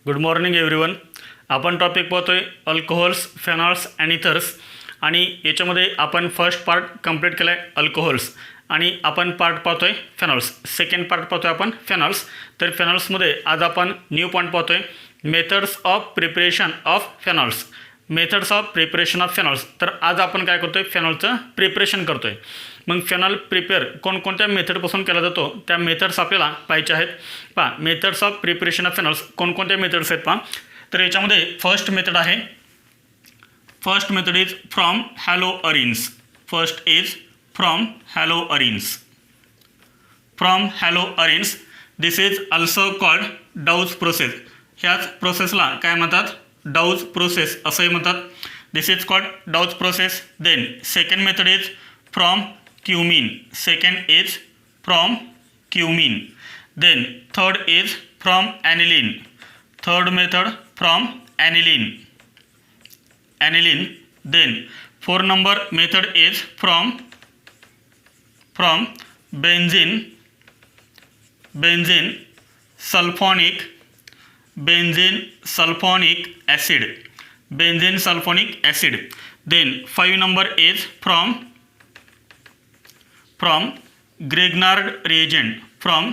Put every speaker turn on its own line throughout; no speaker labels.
Good morning everyone. आपण topic पाहतोय alcohols, फेनॉल्स आणि इथर्स. आणि याच्यामध्ये आपण फर्स्ट पार्ट कंप्लीट केला आहे अल्कोहोल्स आणि आपण पार्ट पाहतोय फेनॉल्स. सेकंड पार्ट पाहतोय आपण फेनॉल्स. तर फेनॉल्समध्ये आज आपण न्यू पॉईंट पाहतोय methods of preparation of phenols. Methods of preparation of phenols. तर आज आपण काय करतोय, फेनॉलचं प्रिपरेशन करतोय. मग फेनॉल प्रिपेअर कोणकोणत्या मेथडपासून केला जातो त्या मेथड्स आपल्याला पाहायच्या आहेत. पहा, methods of preparation of phenols कोणकोणत्या मेथड्स आहेत पहा. तर याच्यामध्ये फर्स्ट मेथड आहे, first method is from haloarenes. First is from haloarenes. From haloarenes this is also called Dow's process. ह्याच प्रोसेसला काय म्हणतात, डाऊज प्रोसेस असंही म्हणतात. This is called Dow's process. Then second method is from cumene. Second is from cumene. Then third is from aniline. Third method from ॲनिलीन. ॲनिलीन. Then four number method is from benzene. Benzene sulphonic. Benzene sulphonic acid. Benzene sulphonic acid. Then 5 number is from Grignard reagent. From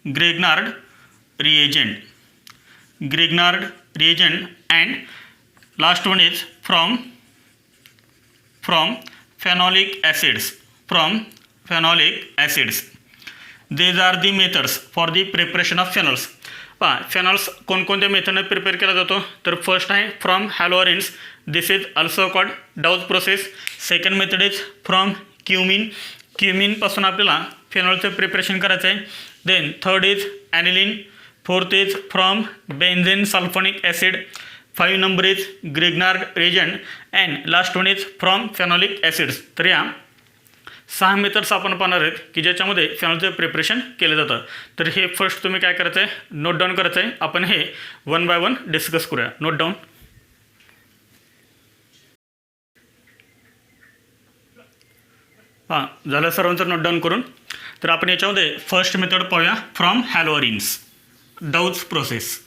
Grignard reagent. Grignard reagent. And last one is from phenolic acids. From phenolic acids. These are the methods for the preparation of phenols. पहा, फेनॉल्स कोणकोणत्या मेथडने prepare केला जातो. तर first आहे from haloarenes. This is also called Dow's process. Second method is from cumene. क्युमिनपासून आपल्याला फेनॉलचं preparation करायचं आहे. Then third is aniline. Fourth is from benzene sulphonic acid. 5 number is Grignard reagent. And last one is from phenolic acids. तर या 6 methods आपण पाहणार आहेत की ज्याच्यामध्ये फेनॉलचं प्रिपरेशन केलं जातं. तर हे फर्स्ट तुम्ही काय करायचं आहे, नोट डाऊन करायचं आहे. आपण हे वन बाय वन डिस्कस करूया. Note down. हां, झालं सर्वांचं नोट डाऊन करून. तर आपण याच्यामध्ये फर्स्ट मेथड पाहूया फ्रॉम हॅलोअरिन्स. Dow's process.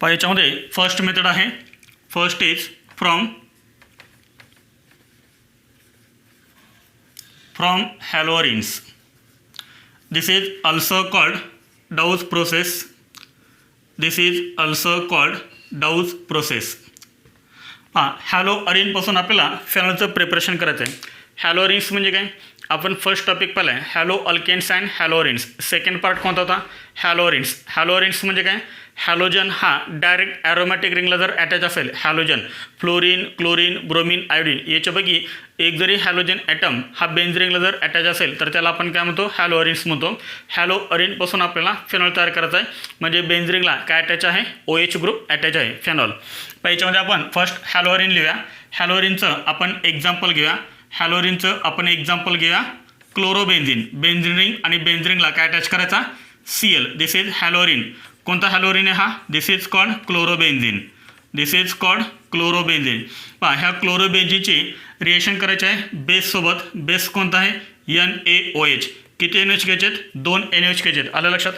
पहा, याच्यामध्ये फर्स्ट मेथड आहे, first is from haloarenes. This is also called Dow's process. This is also called Dow's process. हां, हॅलोअरिनपासून आपल्याला फेनॉलचं प्रिपरेशन करायचं आहे. हॅलोअरिन्स म्हणजे काय, आपण फर्स्ट टॉपिक पाहिला आहे haloalkanes and haloarenes. Second part कोणता होता, हॅलोअरिन्स. हॅलोअरिन्स म्हणजे काय, हॅलोजन हा डायरेक्ट ॲरोमॅटिक रिंगला जर अटॅच असेल, halogen fluorine, chlorine, bromine, iodine याच्यापैकी एक जरी हॅलोजन ॲटम हा बेन्झ रिंगला जर अटॅच असेल तर त्याला आपण काय म्हणतो, हॅलोअरिन्स म्हणतो. हॅलोअरिनपासून आपल्याला फेनॉल तयार करायचा आहे. म्हणजे बेन्झ रिंगला काय अटॅच आहे, OH ग्रुप अटॅच आहे, फेनॉल. पण याच्यामध्ये आपण फर्स्ट हॅलोअरिन लिहूया. हॅलोअरिनचं आपण एक्झाम्पल घेऊया. हॅलोअरिनचं आपण एक्झाम्पल घेऊया क्लोरोबेन्झिन. बेन्झिन रिंग आणि बेन्झ रिंगला काय अटॅच करायचा, Cl. This is हॅलोअरिन. कोणता हॅलोअरिन आहे हा, this is called chlorobenzene. This is called chlorobenzene. पहा, ह्या क्लोरोबेन्झिनची रिएक्शन करायचे आहे बेससोबत. बेस कोणता आहे, NaOH. किती NaOH घ्यायचे आहेत, 2 NaOH घ्यायचे आहेत. आलं लक्षात.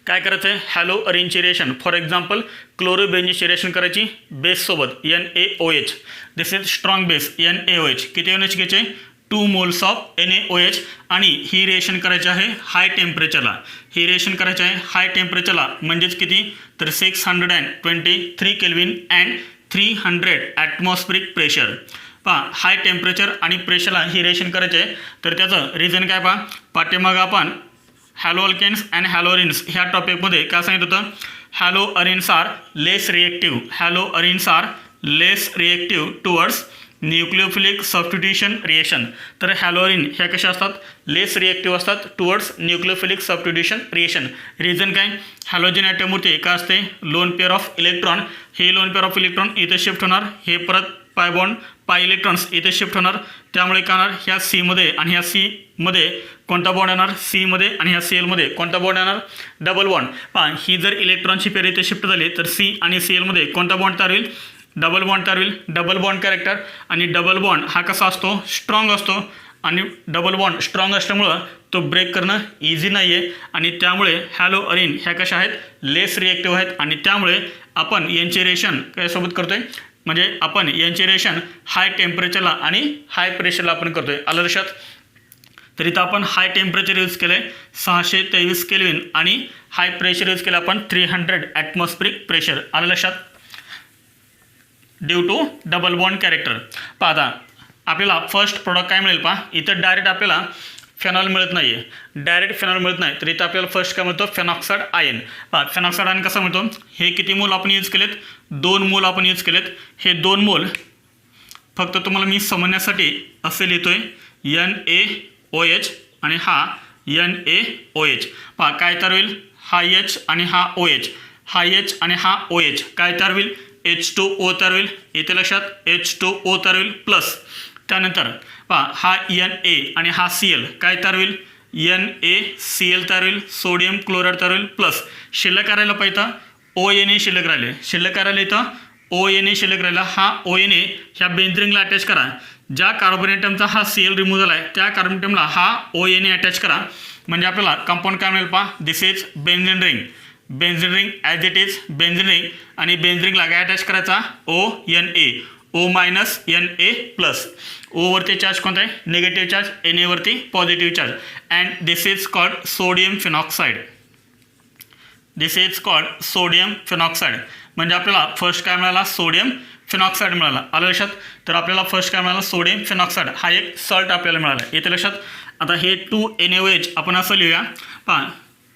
काय करायचं आहे, हॅलोअरिनची रिएक्शन फॉर एक्झाम्पल क्लोरोबेन्झिनची रिएक्शन करायची बेससोबत NaOH. This is strong base NaOH. किती NaOH घ्यायचे, 2 मोल्स ऑफ NaOH. आणि ही रिएक्शन करायची आहे हाय टेम्परेचरला. ही रिएक्शन करायची आहे हाय टेम्परेचरला म्हणजेच किती, तर 623 केल्विन अँड 300 ॲटमॉस्फिरिक प्रेशर. पहा, हाय टेम्परेचर आणि प्रेशरला ही रिएक्शन करायची आहे. तर त्याचं रिझन काय पहा, पाठीमागं आपण हॅलो अल्केन्स अँड हॅलोअरिन्स ह्या टॉपिकमध्ये काय सांगितलं होतं, haloarenes are less reactive. Haloarenes are less reactive towards nucleophilic substitution reaction. तर हॅलोअरिन ह्या कशा असतात, लेस रिएक्टिव्ह असतात towards nucleophilic substitution reaction. Reason काय, हॅलोजन ॲटमवरती काय असते, लोन पेअर ऑफ इलेक्ट्रॉन. हे लोन पेअर ऑफ इलेक्ट्रॉन इथे शिफ्ट होणार, हे परत पाय बॉन्ड पाय इलेक्ट्रॉन्स इथे शिफ्ट होणार. त्यामुळे काय होणार, ह्या सीमध्ये आणि ह्या सीमध्ये कोणता बॉन्ड येणार, सीमध्ये आणि ह्या Clमध्ये कोणता बॉन्ड येणार, डबल बॉन्ड. पहा, ही जर इलेक्ट्रॉनची पेअर इथे शिफ्ट झाली तर C आणि Clमध्ये कोणता बॉन्ड तयार होईल, डबल बॉन्ड तयार होईल. डबल बॉन्ड कॅरेक्टर आणि डबल बॉन्ड हा कसा असतो, स्ट्रॉंग असतो. आणि डबल बॉन्ड स्ट्रॉंग असल्यामुळं तो ब्रेक करणं इझी नाही आहे आणि त्यामुळे हॅलो अरिन ह्या कशा आहेत लेस रिएक्टिव्ह आहेत आणि त्यामुळे आपण यांचे रेशन त्यासोबत करतो आहे म्हणजे आपण यांचे रेशन हाय टेम्परेचरला आणि हाय प्रेशरला आपण करतो आहे. आलं लक्षात. तर इथं आपण हाय टेम्परेचर यूज केलं आहे 623 केल्विन आणि हाय प्रेशर यूज केलं आपण 300 ॲटमॉस्फिरिक प्रेशर. आलं लक्षात. Due to double bond character. आता आपल्याला फर्स्ट प्रोडक्ट काय मिळेल पहा. इथं डायरेक्ट आपल्याला फेनॉल मिळत नाही आहे. डायरेक्ट फेनॉल मिळत नाही तर इथं आपल्याला फर्स्ट काय मिळतो फेनॉक्साईड आयन. पहा फेनॉक्साईड आयन कसा मिळतो. हे किती मोल आपण यूज केलेत 2 मोल आपण यूज केलेत. हे 2 मोल फक्त तुम्हाला मी समजण्यासाठी असे लिहितो आहे NaOH आणि हा NaOH. पहा काय तयार होईल हा H आणि हा OH हा H आणि हा OH काय तयार होईल H2O तयार होईल. इथे लक्षात H2O तयार होईल प्लस त्यानंतर पहा हा Na आणि हा Cl काय तयार होईल NaCl तयार होईल. सोडियम क्लोराईड तयार होईल प्लस शिल्लक राहिला पाहिजे ONA शिल्लक राहिले. शिल्लक राहिले इथं ONA शिल्लक राहिला. हा ONA ह्या बेंझिनला अटॅच करा. ज्या कार्बन ॲटमचा हा Cl रिमूव्ह झाला आहे त्या कार्बन ॲटमला हा ONA अटॅच करा म्हणजे आपल्याला कंपाऊंड काय मिळेल पहा. This is benzene ring. Benzene ring as it is benzene ring आणि बेंझिन रिंगला काय अटॅच करायचा ONA O minus Na plus. ओवरती चार्ज कोणता आहे निगेटिव्ह चार्ज Na वरती positive charge and this is called sodium phenoxide. This is called sodium phenoxide म्हणजे आपल्याला फर्स्ट काय मिळाला सोडियम फिनॉक्साईड मिळाला. आलं लक्षात. तर आपल्याला फर्स्ट काय मिळाला सोडियम फिनॉक्साईड हा एक सॉल्ट आपल्याला मिळाला. येते लक्षात. आता हे 2NaOH आपण असं लिहूया. पहा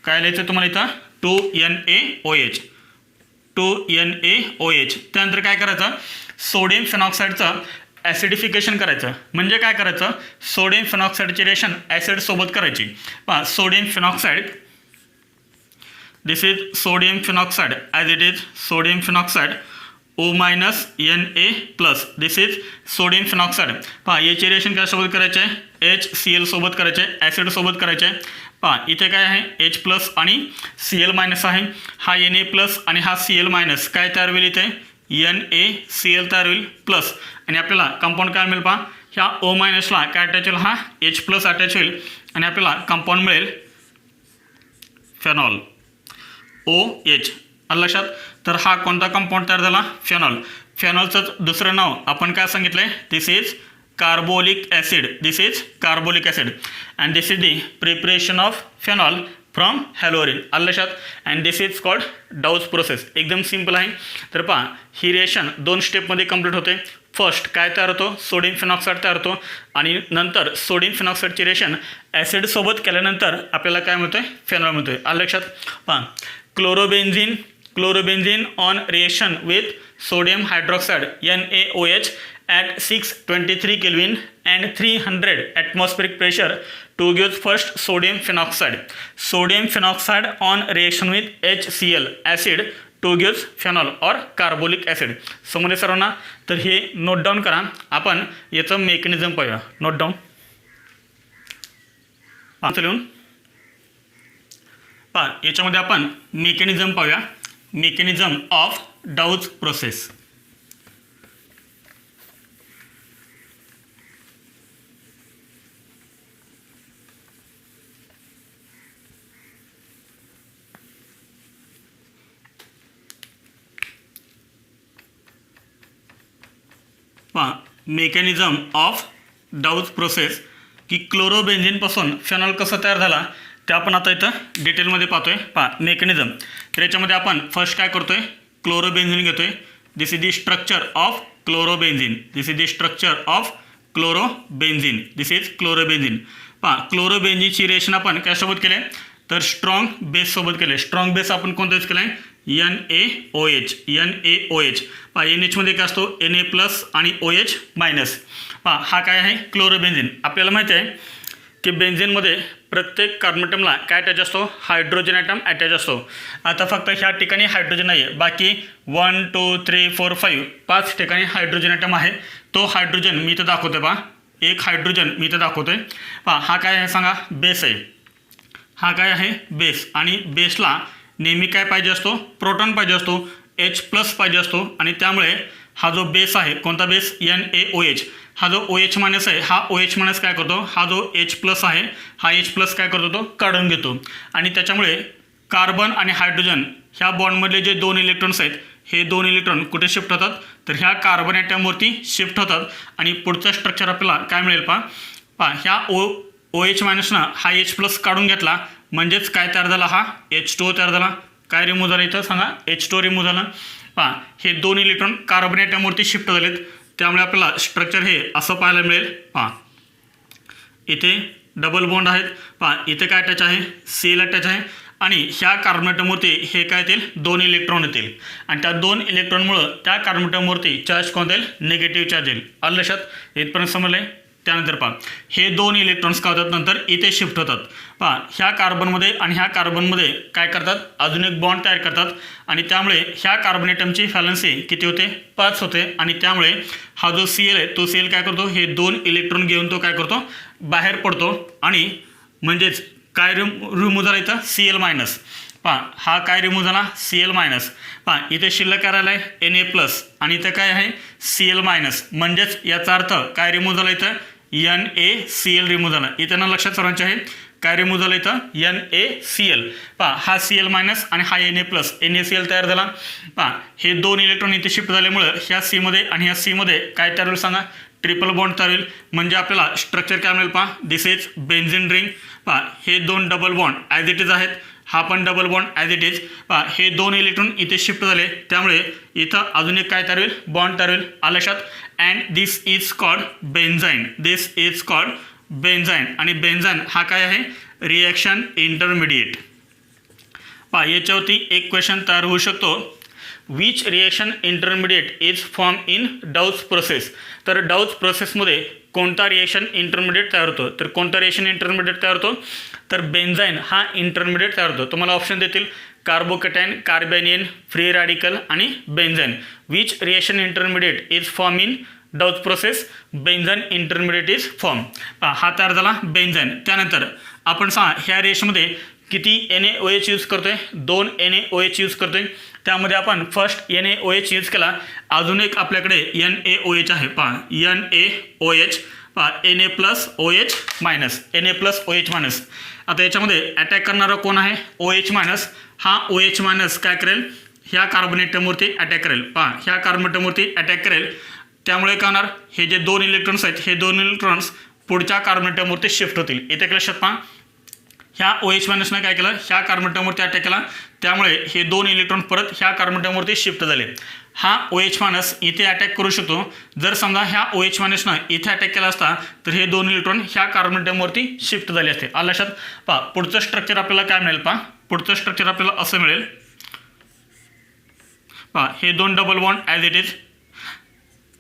काय लिहायचं तुम्हाला इथं 2NaOH 2NaOH. त्यानंतर काय करायचं सोडियम फिनॉक्साईडचं ॲसिडिफिकेशन करायचं म्हणजे काय करायचं सोडियम फिनॉक्साईडची रिएक्शन ॲसिडसोबत करायची. पहा sodium phenoxide this is sodium phenoxide as it is sodium phenoxide O minus Na plus this is sodium phenoxide. पहा याचे रिएक्शन कशासोबत करायचे आहे HCl सोबत करायचे आहे ॲसिडसोबत करायचे आहे. पहा इथे काय आहे H प्लस आणि Cl मायनस आहे. हा Na प्लस आणि हा Cl मायनस काय तयार होईल इथे NaCl तयार होईल प्लस आणि आपल्याला कंपाऊंड काय मिळेल पहा. ह्या O मायनसला काय अटॅच होईल हा H प्लस अटॅच होईल आणि आपल्याला कंपाऊंड मिळेल फेनॉल OH. लक्षात. तर हा कोणता कंपाऊंड तयार झाला फेनॉल. फेनॉलचं दुसरं नाव आपण काय सांगितलं आहे this is carbolic acid. This is carbolic acid and this is the preparation of phenol from haloarene. आलं लक्षात. And this is called Dow's process. एकदम सिम्पल आहे. तर पहा ही रिएक्शन 2 स्टेपमध्ये कंप्लीट होते. फर्स्ट काय तयार होतो सोडियम फिनॉक्साईड तयार होतो आणि नंतर सोडियम फिनॉक्साईडची रिएक्शन ॲसिडसोबत केल्यानंतर आपल्याला काय मिळतं आहे फेनॉल मिळतो आहे. आलं लक्षात. पहा chlorobenzene on reaction with sodium hydroxide NaOH at 623 Kelvin and 300 atmospheric pressure to give first sodium phenoxide. Sodium phenoxide on reaction with HCl acid to give phenol or carbolic acid. समजले सर्वांना. तर हे note down करा. आपण याचं mechanism पाहूया. Note down लिहून पहा याच्यामध्ये आपण मेकॅनिझम पाहूया. Mechanism of Dow's process. पहा मेकॅनिझम ऑफ डाऊज प्रोसेस की क्लोरोबेन्झीनपासून फेनॉल कसं तयार झाला ते आपण आता इथं डिटेलमध्ये पाहतोय. पहा मेकॅनिझम. तर याच्यामध्ये आपण फर्स्ट काय करतोय क्लोरोबेन्झीन घेतोय. This is the structure of chlorobenzene. This is the structure of chlorobenzene. This is chlorobenzene. पहा क्लोरोबेन्झीनची रिएक्शन आपण कशासोबत केले तर स्ट्रॉंग बेससोबत केले. स्ट्रॉंग बेस आपण कोणता यूज केला आहे NaOH. NaOH. पहा NHमध्ये काय असतो Na प्लस आणि OH मायनस. पहा हा काय आहे क्लोरोबेन्झीन. आपल्याला माहिती आहे की बेन्झीनमध्ये प्रत्येक कार्बन ॲटमला काय अटॅच असतो हायड्रोजन ॲटम अटॅच असतो. आता फक्त ह्या ठिकाणी हायड्रोजन नाही आहे. बाकी 1 2 3 4 5 5 ठिकाणी हायड्रोजन ॲटम आहे. तो हायड्रोजन मी इथं दाखवतोय. पहा एक हायड्रोजन मी इथं दाखवतोय. पहा हा काय आहे सांगा बेस आहे. हा काय आहे बेस आणि बेसला नेहमी काय पाहिजे असतो प्रोटॉन पाहिजे असतो H प्लस पाहिजे असतो आणि त्यामुळे हा जो बेस आहे कोणता बेस NaOH, हा जो OH मायनस आहे हा OH मायनस काय करतो, हा जो H प्लस आहे हा H प्लस काय करतो तो काढून घेतो आणि त्याच्यामुळे कार्बन आणि हायड्रोजन ह्या बॉन्डमधले जे 2 इलेक्ट्रॉन्स आहेत हे 2 इलेक्ट्रॉन कुठे शिफ्ट होतात, तर ह्या कार्बन ॲटमवरती शिफ्ट होतात आणि पुढचं स्ट्रक्चर आपल्याला काय मिळेल पहा ह्या OH मायनसनं हा H प्लस काढून घेतला म्हणजेच काय तयार झाला, हा H2O तयार झाला. काय रिमूव्ह झालं इथं सांगा, H2O रिमूव्ह झालं. पहा हे 2 इलेक्ट्रॉन कार्बन ॲटमवरती शिफ्ट झालेत त्यामुळे आपल्याला स्ट्रक्चर हे असं पाहायला मिळेल. पहा इथे डबल बॉन्ड आहेत, पहा इथे काय अटॅच आहे, Cl अटॅच आहे आणि ह्या कार्बन ॲटमवरती हे काय येतील 2 इलेक्ट्रॉन येतील आणि त्या 2 इलेक्ट्रॉनमुळं त्या कार्बन ॲटमवरती चार्ज कोणता येईल, निगेटिव्ह चार्ज येईल. आलं लक्षात, इथपर्यंत समजलं. त्यानंतर पहा हे 2 इलेक्ट्रॉन्स काय होतात नंतर इथे शिफ्ट होतात. पहा ह्या कार्बनमध्ये आणि ह्या कार्बनमध्ये काय करतात, अजून एक बॉन्ड तयार करतात आणि त्यामुळे ह्या कार्बन ॲटमची व्हॅलन्सी किती होते, 5 होते आणि त्यामुळे हा जो Cl आहे तो Cl काय करतो, हे 2 इलेक्ट्रॉन घेऊन तो काय करतो, बाहेर पडतो आणि म्हणजेच काय रिमूव्ह झाला इथं, Cl मायनस. पहा हा काय रिमूव्ह झाला, Cl मायनस. पहा इथे शिल्लक काय राहिला आहे Na प्लस आणि इथं काय आहे Cl मायनस, म्हणजेच याचा अर्थ काय रिमूव्ह झाला इथं, NaCl रिमूव्ह झाला. इथं ना लक्षात सर्वांचे आहे काय रिमूव्ह झालं इथं, NaCl. पहा हा Cl मायनस आणि हा Na प्लस NaCl तयार झाला. पहा हे 2 इलेक्ट्रॉन इथे शिफ्ट झाल्यामुळं ह्या Cमध्ये आणि ह्या Cमध्ये काय तयार होईल सांगा, ट्रिपल बॉन्ड तयार होईल. म्हणजे आपल्याला स्ट्रक्चर काय मिळेल पहा, दिस इज बेन्झिन रिंग. पहा हे 2 double bond as it is आहेत, हा पण double bond as it is. पहा हे 2 इलेक्ट्रॉन इथे शिफ्ट झाले त्यामुळे इथं अजून एक काय तयार होईल, बॉन्ड तयार होईल. आलं लक्षात. And this is called benzyne, this is called benzyne आणि बेन्झाईन हा काय आहे, रिॲक्शन इंटरमिडिएट. पहा याच्यावरती एक क्वेश्चन तयार होऊ शकतो, which reaction intermediate is form in Dow's process. तर डाउच प्रोसेसमध्ये कोणता रिॲक्शन इंटरमिडिएट तयार होतो, तर कोणता रिॲक्शन इंटरमिडिएट तयार होतो, तर बेन्झाईन हा इंटरमिडिएट तयार होतो. तुम्हाला ऑप्शन देतील कार्बोकॅटायन, कार्बेनियन, फ्री रॅडिकल आणि benzyne. Which reaction intermediate is form in Dow's process, benzyne intermediate is form. हा तयार झाला बेन्झाईन. त्यानंतर आपण सांगा ह्या रिॲक्शनमध्ये किती NaOH यूज करतोय, 2 NaOH यूज करतोय. त्यामध्ये आपण फर्स्ट NaOH यूज केला, अजून एक आपल्याकडे NaOH आहे. पहा NaOH, पहा Na plus OH minus, Na plus OH minus. आता याच्यामध्ये अटॅक करणारा कोण आहे, OH मायनस. हा OH मायनस काय करेल, ह्या कार्बन ॲटमवरती अटॅक करेल. पहा ह्या कार्बन ॲटमवरती अटॅक करेल त्यामुळे काय होणार, हे जे 2 इलेक्ट्रॉन्स आहेत हे 2 इलेक्ट्रॉन्स पुढच्या कार्बन ॲटमवरती शिफ्ट होतील. इथे लक्षात पहा ह्या OH मायनसनं काय केलं, ह्या कार्बन ॲटमवरती अटॅक केला त्यामुळे हे 2 इलेक्ट्रॉन परत ह्या कार्बन ॲटमवरती शिफ्ट झाले. हा OH मायनस इथे अटॅक करू शकतो. जर समजा ह्या OH मायनसनं इथे अटॅक केला असता तर हे 2 इलेक्ट्रॉन ह्या कार्बन ॲटमवरती शिफ्ट झाले असते. आलं लक्षात. पहा पुढचं स्ट्रक्चर आपल्याला काय मिळेल, पहा पुढचं स्ट्रक्चर आपल्याला असं मिळेल. पहा हे 2 double bond as it is.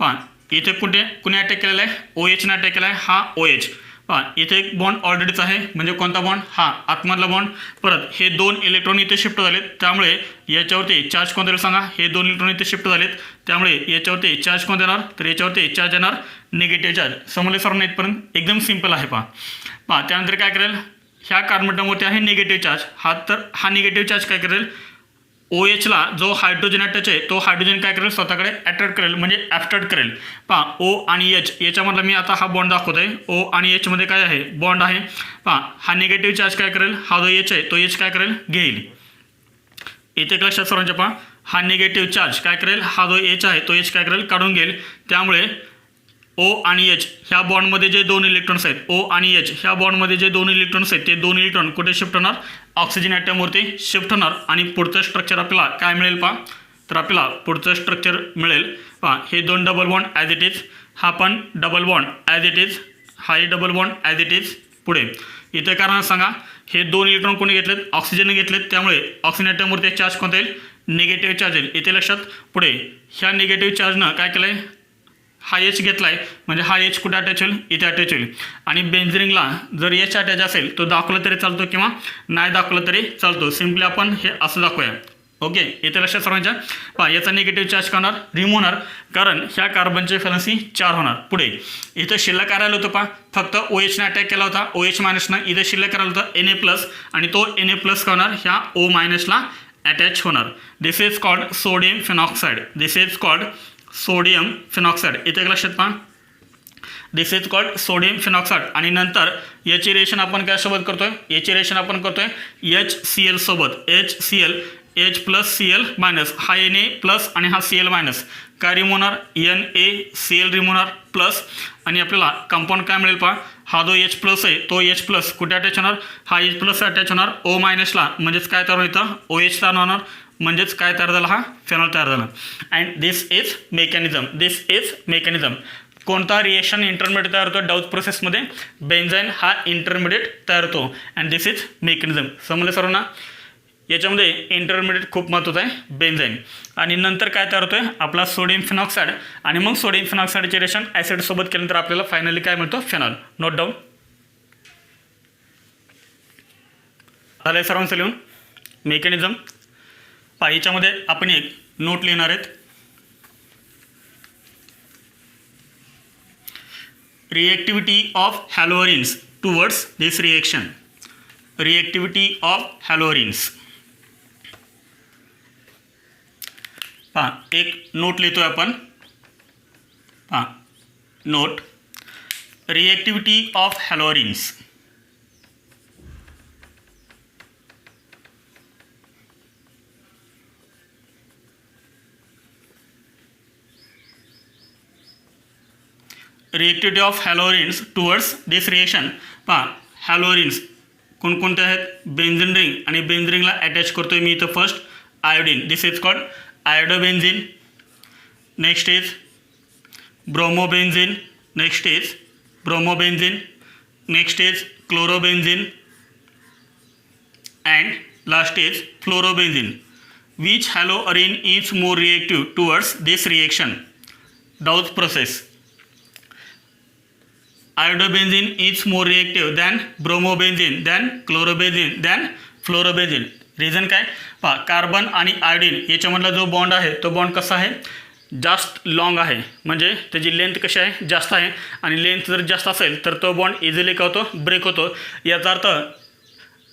पहा इथे कुणी अटॅक केलेला आहे, OHने अटॅक केला आहे, हा OH. पहा इथे एक बॉन्ड ऑलरेडीच आहे, म्हणजे कोणता बॉन्ड, हा आतमधला बॉन्ड. परत हे 2 इलेक्ट्रॉन इथे शिफ्ट झालेत त्यामुळे याच्यावरती चार्ज कोणता येईल सांगा, हे 2 इलेक्ट्रॉन इथे शिफ्ट झालेत त्यामुळे याच्यावरती चार्ज कोणता येणार, तर याच्यावरती चार्ज येणार निगेटिव्ह चार्ज. समजले सर्वांना इथपर्यंत एकदम सिंपल आहे. पहा त्यानंतर काय करेल, ह्या कार्बन ॲटमवरती आहे निगेटिव्ह चार्ज, हा निगेटिव्ह चार्ज काय करेल, OHला जो हायड्रोजन अटॅच आहे तो हायड्रोजन काय करेल, स्वतःकडे अट्रॅक्ट करेल म्हणजे ॲब्स्ट्रॅक्ट करेल. पहा O आणि H याच्यामधला मी आता हा बॉन्ड दाखवत आहे. O आणि H मध्ये काय आहे, बॉन्ड आहे. पहा हा निगेटिव्ह चार्ज काय करेल, हा जो H आहे तो H काय करेल, घेईल. इथे लक्षात सर्वांच्या पहा हा निगेटिव्ह चार्ज काय करेल, हा जो H आहे तो H काय करेल, काढून घेईल. त्यामुळे O आणि H ह्या बॉन्डमध्ये जे 2 इलेक्ट्रॉन्स आहेत, O आणि H ह्या बॉन्डमध्ये जे 2 इलेक्ट्रॉन्स आहेत ते 2 इलेक्ट्रॉन कुठे शिफ्ट होणार, ऑक्सिजन ॲटमवरती शिफ्ट होणार आणि पुढचं स्ट्रक्चर आपल्याला काय मिळेल पहा, तर आपल्याला पुढचं स्ट्रक्चर मिळेल. पहा हे 2 double bond as it is, हा पण double bond as it is, हाही double bond as it is. पुढे इथे कारण सांगा हे 2 इलेक्ट्रॉन कोणी घेतलेत, ऑक्सिजन घेतलेत त्यामुळे ऑक्सिजन ॲटमवरती चार्ज कोणता येईल, निगेटिव्ह चार्ज येईल. इथे लक्षात. पुढे ह्या निगेटिव्ह चार्जनं काय केलं आहे, हा H घेतला आहे म्हणजे हा H कुठे अटॅच होईल, इथे अटॅच होईल. आणि बेन्झिनला जर H अटॅच असेल तो दाखवलं तरी चालतो किंवा नाही दाखवलं तरी चालतो. सिम्पली आपण हे असं दाखवूया. ओके इथे लक्षात सर्वांच्या. पहा याचा निगेटिव्ह चार्ज करणार, रिमूव्ह होणार कारण ह्या कार्बनची व्हॅलन्सी 4 होणार. पुढे इथं शिल्लक करायला होतं पहा, फक्त OHने अटॅक केला होता, OH मायनसनं इथे शिल्लक करायला होता Na प्लस आणि तो Na प्लस करणार ह्या O मायनसला अटॅच होणार. This is called sodium phenoxide, this is called sodium phenoxide, इथे लक्षात पहा, this is called sodium phenoxide. आणि नंतर याची रिएक्शन आपण काय करतोय, याची रिएक्शन आपण करतोय HCl सोबत. HCl H plus Cl minus, हा Na प्लस आणि हा Cl मायनस, काय रिमूव्ह होणार, NaCl रिमूव्ह होणार प्लस. आणि आपल्याला कंपाऊंड काय मिळेल पहा, हा जो H प्लस आहे तो H प्लस कुठे अटॅच होणार, हा H प्लस अटॅच होणार O मायनसला, म्हणजेच काय तयार होतं, OH तयार होणार, म्हणजेच काय तयार झाला, हा फेनॉल तयार झाला. And this is mechanism. कोणता रिएक्शन इंटरमिडिएट तयार होतो डाउस प्रोसेसमध्ये, बेन्झाईन हा इंटरमिडिएट तयार होतो. And this is mechanism. समजलं सर्वांना, याच्यामध्ये इंटरमिडिएट खूप महत्त्वाचं आहे बेन्झाईन. आणि नंतर काय तयार होतोय आपला सोडियम फिनॉक्साईड, आणि मग सोडियम फिनॉक्साईडचे रिएक्शन ॲसिडसोबत केल्यानंतर आपल्याला फायनली काय मिळतो, फेनॉल. नोट डाऊन झालं सर्वांचं लिहून. मेकॅनिझम याच्यामध्ये आपण एक नोट लिहिणार आहेत. Reactivity of haloarenes towards this reaction. Reactivity of haloarenes, पहा एक नोट लिहितोय आपण. पहा note, reactivity of haloarenes. Reactivity of haloarenes towards this reaction. पहा हॅलोअरिन्स कोणकोणते आहेत, बेन्झिन रिंग, आणि बेन्झिन रिंगला अटॅच करतोय मी इथं first iodine. This is called iodobenzene. Next is bromobenzene. Next is bromobenzene. Next is chlorobenzene. And last is fluorobenzene. Which haloarene is more reactive towards this reaction डाउस process. Iodobenzene is more reactive than bromobenzene, than chlorobenzene, than fluorobenzene. Reason काय, पहा carbon आणि iodine याच्यामधला जो bond आहे तो bond कसा आहे, जास्त long आहे, म्हणजे त्याची लेंथ कशी आहे, जास्त आहे. आणि लेंथ जर जास्त असेल तर तो बॉन्ड इझिली काय होतो, ब्रेक होतो. याचा अर्थ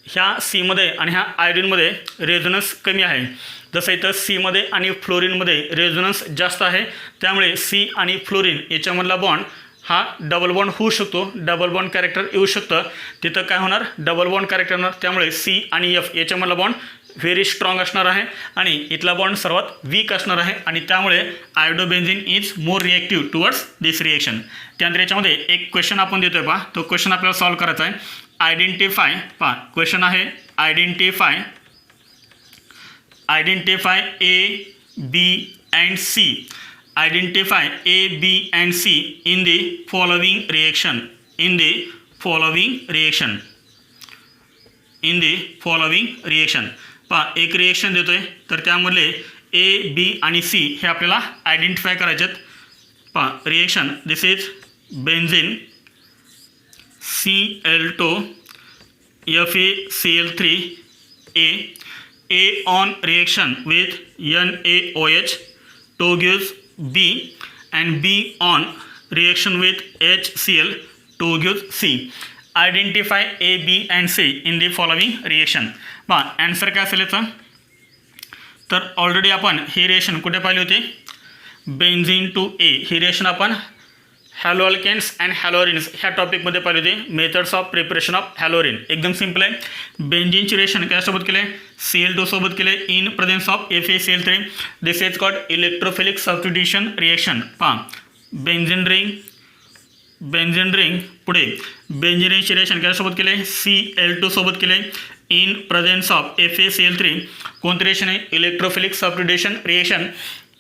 ह्या सीमध्ये आणि ह्या आयोडीनमध्ये रेझोनन्स कमी आहे. जसं इथं सीमध्ये आणि फ्लोरिनमध्ये रेझोनन्स जास्त आहे, त्यामुळे सी आणि फ्लोरिन याच्यामधला बॉन्ड हा डबल बॉन्ड होऊ शकतो, डबल बॉन्ड कॅरेक्टर येऊ शकतं. तिथं काय होणार, डबल बॉन्ड कॅरेक्टर होणार. त्यामुळे सी आणि एफ याच्यामधला बॉन्ड व्हेरी स्ट्रॉंग असणार आहे आणि इथला बॉन्ड सर्वात वीक असणार आहे. आणि त्यामुळे iodobenzene is more reactive towards this reaction. त्यानंतर याच्यामध्ये एक क्वेश्चन आपण देतोय पहा, तो क्वेश्चन आपल्याला सॉल्व्ह करायचा आहे. आयडेंटिफाय, पहा क्वेश्चन आहे identify A, B and C. Identify A, B and C in the following reaction. In the following reaction. In the following reaction. पहा एक रिएक्शन देतोय तर त्यामधले A, B आणि C हे आपल्याला आयडेंटिफाय करायचे आहेत. पहा reaction, this is benzene Cl2 FeCl3A. A on reaction with NaOH to gives B, and B on reaction with HCl to gives C. Identify A, B and C in the following reaction. पहा answer काय असेल याचा, तर already आपण ही reaction कुठे पाहिली होती, बेन्झिन टू ए. ही रिएक्शन आपण हॅलो अल्केन्स अँड हॅलोरिन्स ह्या टॉपिकमध्ये पाहिली होती. Methods of preparation of haloarene एकदम सिम्पल आहे. बेन्झिनची रिएक्शन कशासोबत केले, Cl2 सोबत केले in presence of FeCl3. This is called electrophilic substitution reaction. पहा बेन्झिन रिंग पुढे बेन्झिन रिंगची रिएक्शन कशासोबत केले, Cl2 सोबत केले इन प्रेझेन्स ऑफ FeCl3. कोणती रिएक्शन आहे, इलेक्ट्रोफिलिक सबस्टिट्यूशन रिएक्शन.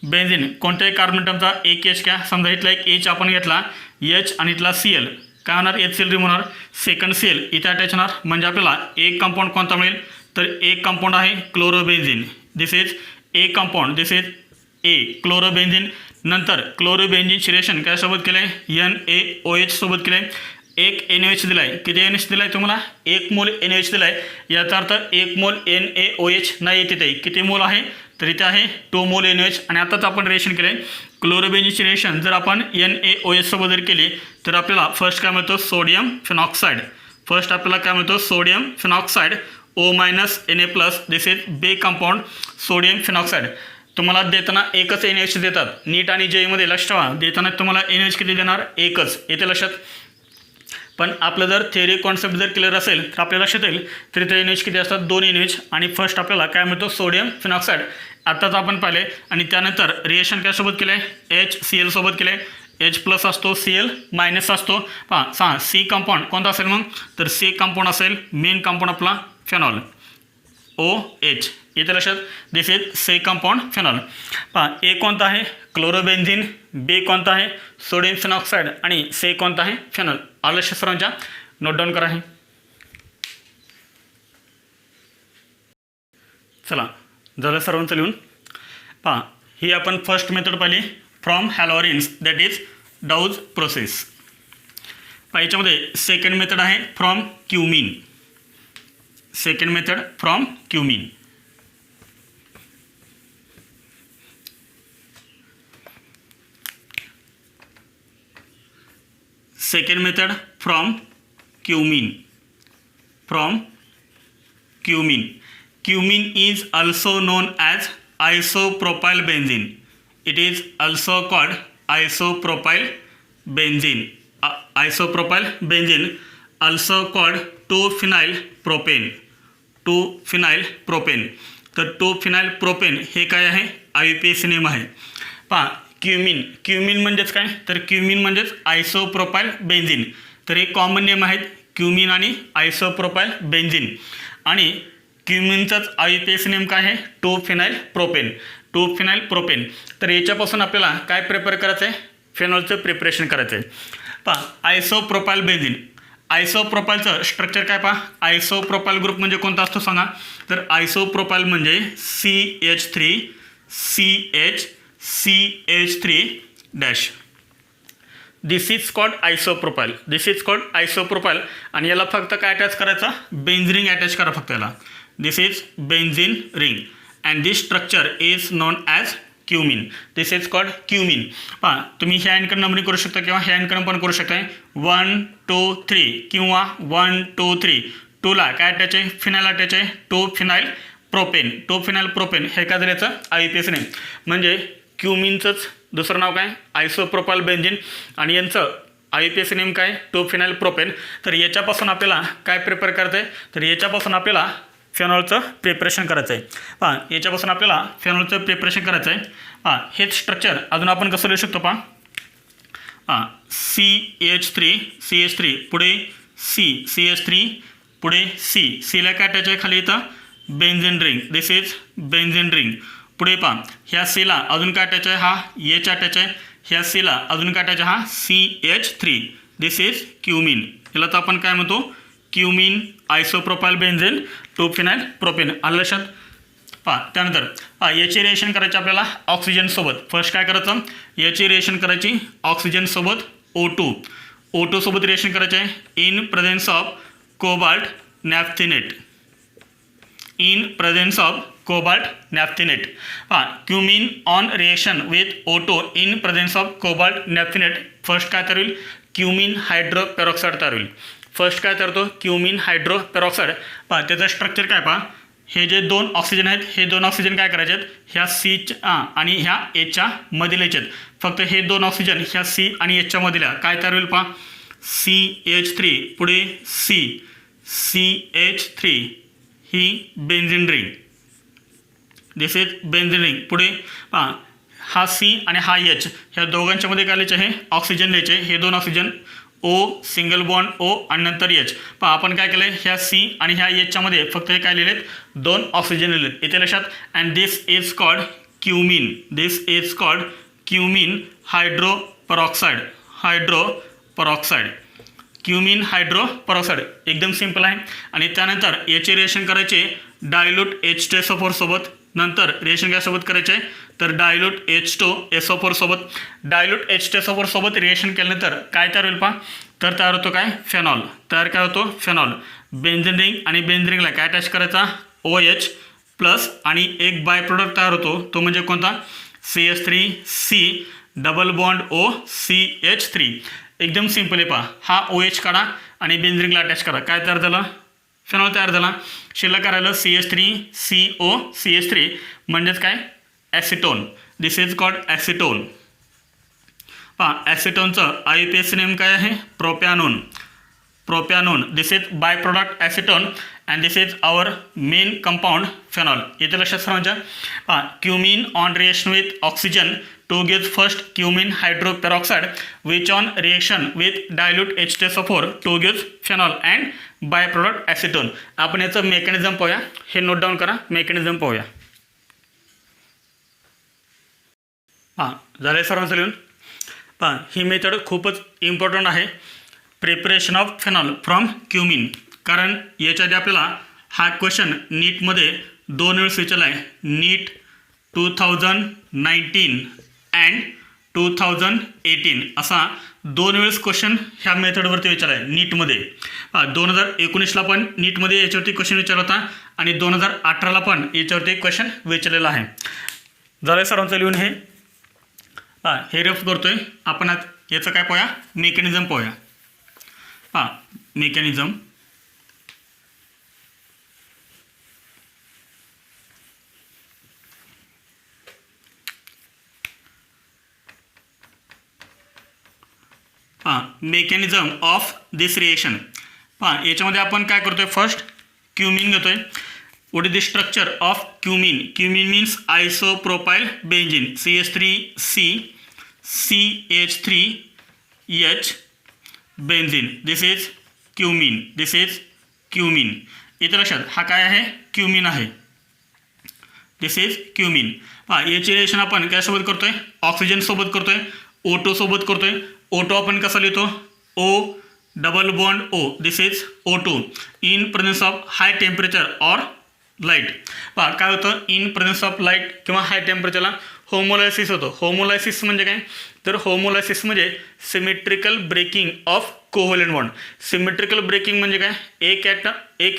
बेन्झिन कोणत्याही कार्बन टर्मचा एक एच घ्या, समजा इथला एक एच आपण घेतला एच आणि इथला Cl, काय होणार, HCl रिमूव्ह होणार, सेकंड Cl इथे अटॅच होणार, म्हणजे आपल्याला एक कंपाऊंड कोणता मिळेल, तर एक कंपाऊंड आहे chlorobenzene. This is a compound, this is a chlorobenzene. नंतर क्लोरोबेन्झिनची रिएक्शन कशासोबत केलं आहे, NaOH सोबत केलं आहे. एक NaOH दिला आहे, किती NaOH दिला आहे तुम्हाला, 1 मोल NaOH दिला आहे. याचा अर्थ 1 मोल NaOH नाही तिथे, किती मोल आहे, तर इथे आहे 2 मोल NaOH. आणि आताच आपण रिएक्शन केलं आहे क्लोरोबेन्झिनची रिएक्शन जर आपण NaOH सोबत जर केली तर आपल्याला फर्स्ट काय मिळतो, सोडियम फिनॉक्साईड. फर्स्ट आपल्याला काय मिळतो, sodium phenoxide O- Na+. This is B compound sodium phenoxide. तुम्हाला देताना एकच NaOH देतात. नीट आणि JEEमध्ये लक्ष ठेवा, देताना तुम्हाला NaOH किती देणार? एकच. येते लक्षात. पण आपलं जर थिअरी कॉन्सेप्ट जर क्लिअर असेल तर आपल्याला लक्षात येईल तर इथे NaOH किती असतात? 2 NaOH. आणि फर्स्ट आपल्याला काय मिळतो? सोडियम फिनॉक्साईड. आत्ताच आपण पाहिले. आणि त्यानंतर रिएक्शन काय केलं आहे? HCl सोबत केलं आहे. H+ असतो, Cl- असतो. पहा C कंपाऊंड कोणता असेल मग? तर C कंपाऊंड असेल मेन कंपाऊंड आपला फेनॉल OH. येते लक्षात. दिस इज C कंपाऊंड फेनॉल. पहा A कोणता आहे? क्लोरोबेन्झिन. B कोणता आहे? Sodium phenoxide. आणि C कोणता आहे? फेनॉल. आलं सर्वांच्या? नोट डाऊन करा हे. चला झालं सर्वांचं लिहून. पहा ही आपण फर्स्ट मेथड पाहिली फ्रॉम हॅलोरिन्स, दॅट इज डाऊज प्रोसेस. पहा याच्यामध्ये सेकंड मेथड आहे from cumene. Second method from cumene. Second method from cumin. From cumin. Cumin is also known as isopropyl benzene. It is also called isopropyl benzene. Isopropyl benzene also called 2-phenyl propane. 2-phenyl propane. तर 2-phenyl propane हे काय आहे? IUPAC name आहे. पहा cumin. Cumin म्हणजेच काय? तर cumin म्हणजेच आयसोप्रोपाइल बेन्झिन. तर हे कॉमन नेम आहेत क्युमिन आणि आयसोप्रोपाइल बेन्झिन. आणि क्युमिनचाच IUPAC नेम काय आहे? 2-phenyl propane. 2-phenyl propane. तर याच्यापासून आपल्याला काय प्रिपेअर करायचं आहे? फेनॉलचं प्रिपरेशन करायचं आहे. पहा आयसोप्रोपाइल बेन्झिन. आयसोप्रोपाइलचं स्ट्रक्चर काय? पहा आयसोप्रोपाइल ग्रुप म्हणजे कोणता असतो सांगा? तर आयसोप्रोपाइल म्हणजे CH3 CH CH3 dash. This is called isopropyl. This is called isopropyl. आणि याला फक्त काय अटॅच करायचा? बेन्झिन रिंग अटॅच करा फक्त याला. This is benzene ring and this structure is known as cumin. This is called cumin. पहा तुम्ही ह्या हँडकडे नंबरिंग करू शकता किंवा ह्या हँडकडे पण करू शकता. 1 2 3 किंवा 1 2 3. 2ला काय अटॅच आहे? फिनाईल अटॅच आहे. 2-phenyl propane. 2-phenyl propane हे काय झालं याचं? IUPAC name. म्हणजे क्युमिनचंच दुसरं नाव काय? आयसोप्रोपाइल बेन्झिन. आणि यांचं IUPAC नेम काय? 2-phenyl propane. तर याच्यापासून आपल्याला काय प्रिपेअर करायचं आहे? तर याच्यापासून आपल्याला फेनॉलचं प्रिपरेशन करायचं आहे. पहा याच्यापासून आपल्याला फेनॉलचं प्रिपरेशन करायचं आहे. पहा हेच स्ट्रक्चर अजून आपण कसं लिहू शकतो? पहा CH3 पुढे CH3 पुढे Cला काय अटॅच आहे? खाली इथं benzene ring. This is benzene ring. पुढे पहा ह्या Cला अजून काय अटॅच आहे? हा H अटॅच आहे. ह्या Cला अजून काय अटॅच आहे? हा CH3. This is cumene. याला तर आपण काय म्हणतो? Cumene isopropyl benzene 2-phenyl propane. आलं लक्षात? पहा त्यानंतर याची रिएक्शन करायची आपल्याला ऑक्सिजनसोबत. फर्स्ट काय करायचं? याची रिएक्शन करायची ऑक्सिजनसोबत O2 सोबत रिएक्शन करायचे आहे in presence of cobalt naphthenate. In presence of cobalt naphthenate. पहा cumene on reaction with O2 in presence of cobalt naphthenate. First काय तयार होईल? क्युमिन हायड्रोपेरॉक्साईड तयार होईल. फर्स्ट काय तयार होतो? क्युमिन हायड्रोपेरॉक्साईड. पहा त्याचं स्ट्रक्चर काय? पहा हे जे 2 ऑक्सिजन आहेत हे 2 ऑक्सिजन काय करायचे आहेत? ह्या C आणि ह्या Hच्या मधील आहेत. फक्त हे 2 ऑक्सिजन ह्या C आणि Hच्या मधल्या काय तयार होईल? पहा CH3 पुढे CH3 he benzene ring. This is benzene ring. पुढे पहा हा C आणि हा H ह्या दोघांच्या मध्ये काय लिहायचे आहे? ऑक्सिजन लिहायचे. हे 2 oxygen O single bond O आणि नंतर H. पहा आपण काय केलं? ह्या C आणि ह्या Hच्या मध्ये फक्त हे काय लिहिलेत? 2 ऑक्सिजन लिहिलेत. येते लक्षात? And this is called cumene. This is called cumene hydroperoxide. Cumene hydroperoxide. एकदम सिंपल आहे. आणि त्यानंतर याचे रिएक्शन करायचे डायल्यूट H2SO4 सोबत. नंतर रिएक्शन काय सोबत करायचे? तर डायल्यूट H2SO4 सोबत. डायल्यूट H2SO4 सोबत रिएक्शन केल्यानंतर काय तयार होईल? पहा तर तयार होतो काय? फेनॉल. तयार काय होतो? फेनॉल. बेन्झिन रिंग आणि बेन्झिन रिंगला काय अटॅच करायचा? OH प्लस आणि एक बाय प्रोडक्ट तयार होतो तो म्हणजे कोणता? CH3C double bond O CH3. एकदम सिंपल आहे. पहा हा OH काढा आणि बेन्झिन रिंगला अटॅच करा. काय तयार झालं? फेनॉल तयार झाला. शिल्लक करायला CH3CO CH3 म्हणजेच काय? Acetone. This is called acetone. पहा ॲसिटोनचं IUPAC नेम काय आहे? Propanone. Propanone. This is by product acetone and this is our main compound phenol. इथे लक्षात ठेवायचं. पहा cumene on reaction with oxygen to give first cumene hydroperoxide which on reaction with dilute H2SO4 to give phenol and byproduct acetone. आपण याचं mechanism पाहूया. हे note down करा. Mechanism पाहूया. हां झालं सर्वांचं लिहून. पहा ही मेथड खूपच इम्पॉर्टंट आहे. Preparation of phenol from cumin. कारण याच्या आधी आपल्याला हा क्वेश्चन नीटमध्ये 2 वेळेस विचारला आहे. नीट 2019 अँड 2018 असा 2 वेळेस क्वेश्चन ह्या मेथडवरती विचारला आहे नीटमध्ये. 2019ला पण नीटमध्ये याच्यावरती क्वेश्चन विचारला होता आणि 2018ला पण याच्यावरती क्वेश्चन विचारलेला आहे. झालं सर्वांचं लिहून हे. हे रेफ करतोय आपण. आज याचं काय पाहूया? मेकॅनिझम पाहूया. Mechanism. Mechanism of this reaction. याच्यामध्ये आपण काय करतोय? फर्स्ट क्युमिन घेतोय. What is the structure of cumene? Cumene means isopropyl benzene. CH3C CH3H benzene. This is cumene. This is cumene. इथे लक्षात हा काय आहे? क्युमिन आहे. This is cumene. याची रिएक्शन आपण कशासोबत करतोय? ऑक्सिजन सोबत करतोय. O2 सोबत करतोय. O2 आपण कसा लिहितो? O double bond O. This is O2 in presence of high temperature or light. पहा काय होतं? इन प्रेझेन्स ऑफ लाईट किंवा हाय टेम्परेचरला होमोलायसिस होतो. होमोलायसिस म्हणजे काय? तर होमोलायसिस म्हणजे symmetrical breaking of covalent bond. Symmetrical breaking म्हणजे काय? एक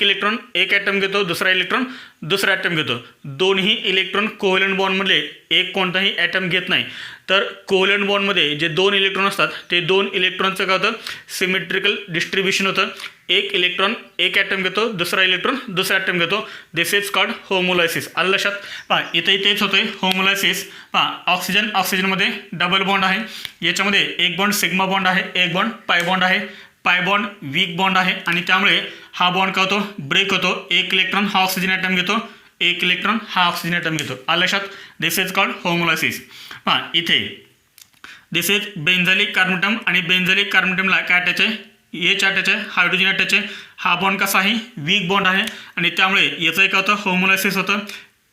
इलेक्ट्रॉन एक ॲटम घेतो, दुसरा इलेक्ट्रॉन दुसरा ॲटम घेतो. दोन्ही इलेक्ट्रॉन कोव्हॅलेंट बॉन्डमधले एक कोणताही ॲटम घेत नाही. तर कोव्हॅलेंट बॉन्डमध्ये जे 2 इलेक्ट्रॉन असतात ते 2 इलेक्ट्रॉनचं काय होतं? सिमेट्रिकल डिस्ट्रीब्युशन होतं. एक इलेक्ट्रॉन एक ॲटम घेतो, दुसरा इलेक्ट्रॉन दुसरा ॲटम घेतो. दिस इज कॉल्ड होमोलायसिस. आलं लक्षात? पहा इथेही तेच होतंय होमोलायसिस. पहा ऑक्सिजनमध्ये डबल बॉन्ड आहे. याच्यामध्ये एक बॉन्ड सिग्मा बॉन्ड आहे, एक बॉन्ड पाय बॉन्ड आहे. पाय बॉन्ड वीक बॉन्ड आहे आणि त्यामुळे हा बॉन्ड काय होतो? ब्रेक होतो. एक इलेक्ट्रॉन हा ऑक्सिजन ॲटम घेतो, एक इलेक्ट्रॉन हा ऑक्सिजन ॲटम घेतो. आलं लक्षात? दिस इज कॉल्ड होमोलायसिस. पहा इथे दिस इज बेंझालिक कार्बोनेटम आणि बेंझालिक कार्बोनेटमला काय अटॅच आहे? H अटॅच आहे, हायड्रोजन अटॅच आहे. हा बॉन्ड कसा आहे? वीक बॉन्ड आहे आणि त्यामुळे याचं एक होतं? होमोलायसिस होतं.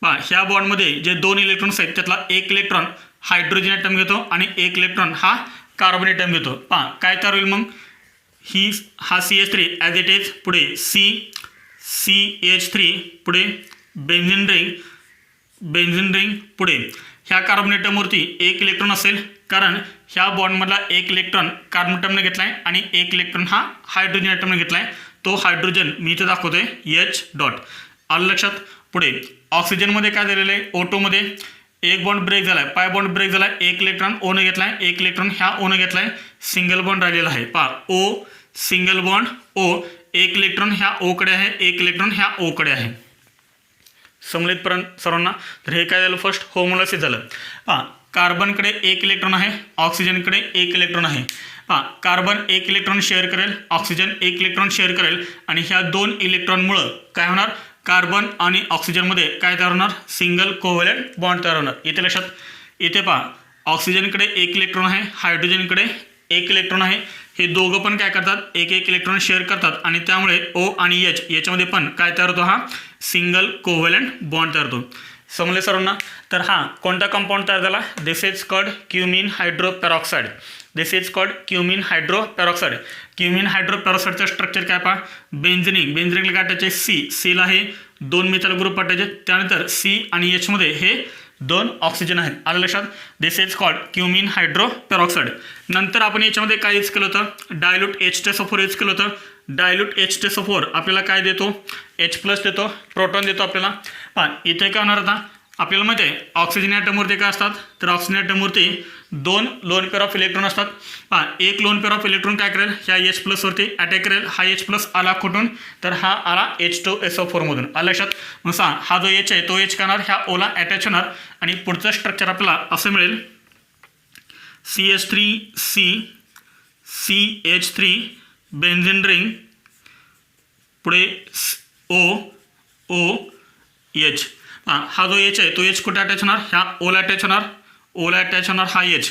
पहा ह्या बॉन्डमध्ये जे 2 इलेक्ट्रॉन्स आहेत त्यातला एक इलेक्ट्रॉन हायड्रोजन ॲटम घेतो आणि एक इलेक्ट्रॉन हा कार्बन ॲटम घेतो. पहा काय तयार होईल मग? हा CH3 ॲज इट इज. पुढे CH3 पुढे बेंझिन रिंग पुढे. ह्या कार्बन ॲटमवरती एक इलेक्ट्रॉन असेल कारण ह्या बॉन्डमधला एक इलेक्ट्रॉन कार्बन ॲटमने घेतला आहे आणि एक इलेक्ट्रॉन हा हायड्रोजन ॲटमने घेतला आहे. तो हायड्रोजन मी इथे दाखवतोय H डॉट. आलं लक्षात? पुढे ऑक्सिजनमध्ये काय झालेलं आहे? O2मध्ये एक बॉन्ड ब्रेक झाला आहे, पाय बॉन्ड ब्रेक झाला आहे. एक इलेक्ट्रॉन ओने घेतला आहे, एक इलेक्ट्रॉन ह्या ओने घेतला आहे. सिंगल बॉन्ड राहिलेला आहे. पहा O सिंगल बॉन्ड O. एक इलेक्ट्रॉन ह्या ओकडे आहे, एक इलेक्ट्रॉन ह्या ओकडे आहे. समजलेपर्यंत सर्वांना? तर हे काय झालं? फर्स्ट होमोलायसिस झालं. पहा कार्बनकडे एक इलेक्ट्रॉन आहे, ऑक्सिजनकडे एक इलेक्ट्रॉन आहे. पहा कार्बन एक इलेक्ट्रॉन शेअर करेल, ऑक्सिजन एक इलेक्ट्रॉन शेअर करेल आणि ह्या 2 इलेक्ट्रॉनमुळं काय होणार? कार्बन आणि ऑक्सिजनमध्ये काय तयार होणार? सिंगल कोव्हॅलेंट बॉन्ड तयार होणार. इथे लक्षात? इथे पहा ऑक्सिजनकडे एक इलेक्ट्रॉन आहे, हायड्रोजनकडे एक इलेक्ट्रॉन आहे. हे दोघं पण काय करतात? एक इलेक्ट्रॉन शेअर करतात आणि त्यामुळे O आणि H याच्यामध्ये पण काय तयार होतो? हा सिंगल कोव्हॅलेंट बॉन्ड तयार होतो. समजले सर्वांना? तर हा कोणता कंपाऊंड तयार झाला? This is called cumene hydroperoxide. This is called cumene hydroperoxide. Cumene हायड्रोपेरॉक्साईडचं स्ट्रक्चर काय? पहा बेंझिनिंगला काय अटॅच आहे? Cला आहे 2 मिथाइल ग्रुप अटॅच आहेत. त्यानंतर C आणि H मध्ये हे 2 ऑक्सिजन आहेत. आलं लक्षात? दिस इज कॉल्ड क्युमिन हायड्रोपेरॉक्साईड. नंतर आपण याच्यामध्ये काय यूज केलं होतं? डायल्यूट H2SO4 यूज केलं होतं. डायल्यूट H2SO4 आपल्याला काय देतो? H+ देतो, प्रोटॉन देतो आपल्याला. पहा इथे काय होणार? आता आपल्याला माहिती आहे ऑक्सिजन ॲटमवरती काय असतात, तर ऑक्सिजन ॲटमवरती 2 लोन पेअर ऑफ इलेक्ट्रॉन असतात. पहा, एक लोन पेअर ऑफ इलेक्ट्रॉन काय करेल, ह्या H+ वरती अटॅक करेल. हा H+ आला कुठून, तर हा आला H2SO4 मधून. आलं लक्षात. मग हा जो H आहे तो H करणार, ह्या ओला अटॅच होणार आणि पुढचं स्ट्रक्चर आपल्याला असं मिळेल CH3C CH3 बेन्झीन रिंग, पुढे OOH. हा जो H आहे तो H कुठे अटॅच होणार, ह्या ओला अटॅच होणार. ओला अटॅच होणार हा H.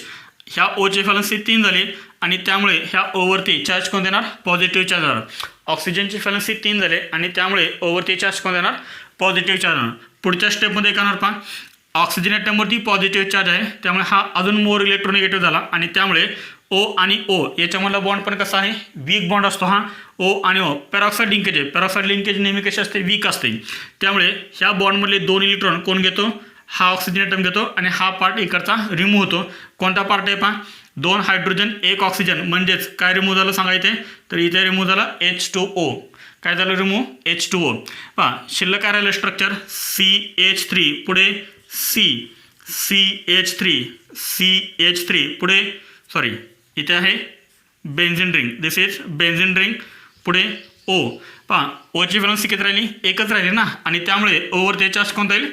ह्या ओची व्हॅलन्सी 3 झाली आणि त्यामुळे ह्या ओवरती चार्ज कोण देणार, पॉझिटिव्ह चार्ज देणार. ऑक्सिजनची व्हॅलन्सी 3 झाले आणि त्यामुळे ओवरती चार्ज कोण देणार, पॉझिटिव्ह चार्ज देणार. पुढच्या स्टेपमध्ये काय होणार पहा, ऑक्सिजन ॲटमवरती पॉझिटिव्ह चार्ज आहे त्यामुळे हा अजून मोर इलेक्ट्रोनिगेटिव्ह झाला आणि त्यामुळे O आणि O याच्यामधला बॉन्ड पण कसा आहे, वीक बॉन्ड असतो हा. O आणि O पॅरॉक्साईड लिंकेज आहे. पॅरॉक्साईड लिंकेज नेहमी कशी असते, वीक असते. त्यामुळे ह्या बॉन्डमधले 2 इलेक्ट्रॉन कोण घेतो, हा ऑक्सिजन ॲटम घेतो आणि हा पार्ट इकडचा रिमूव्ह होतो. कोणता पार्ट आहे पहा, 2 हायड्रोजन 1 ऑक्सिजन, म्हणजेच काय रिमूव्ह झालं सांगायचं, तर इथे रिमूव्ह झाला H2O. काय झालं रिमूव्ह, H2O. पहा शिल्लक काय राहिलं स्ट्रक्चर, CH3 पुढे CH3 पुढे सॉरी इथे आहे benzene ring. This is benzene ring. पुढे O. पहा ओची व्हॅलन्सी किती राहिली, एकच राहिली ना आणि त्यामुळे ओवरती चार्ज कोणता येईल,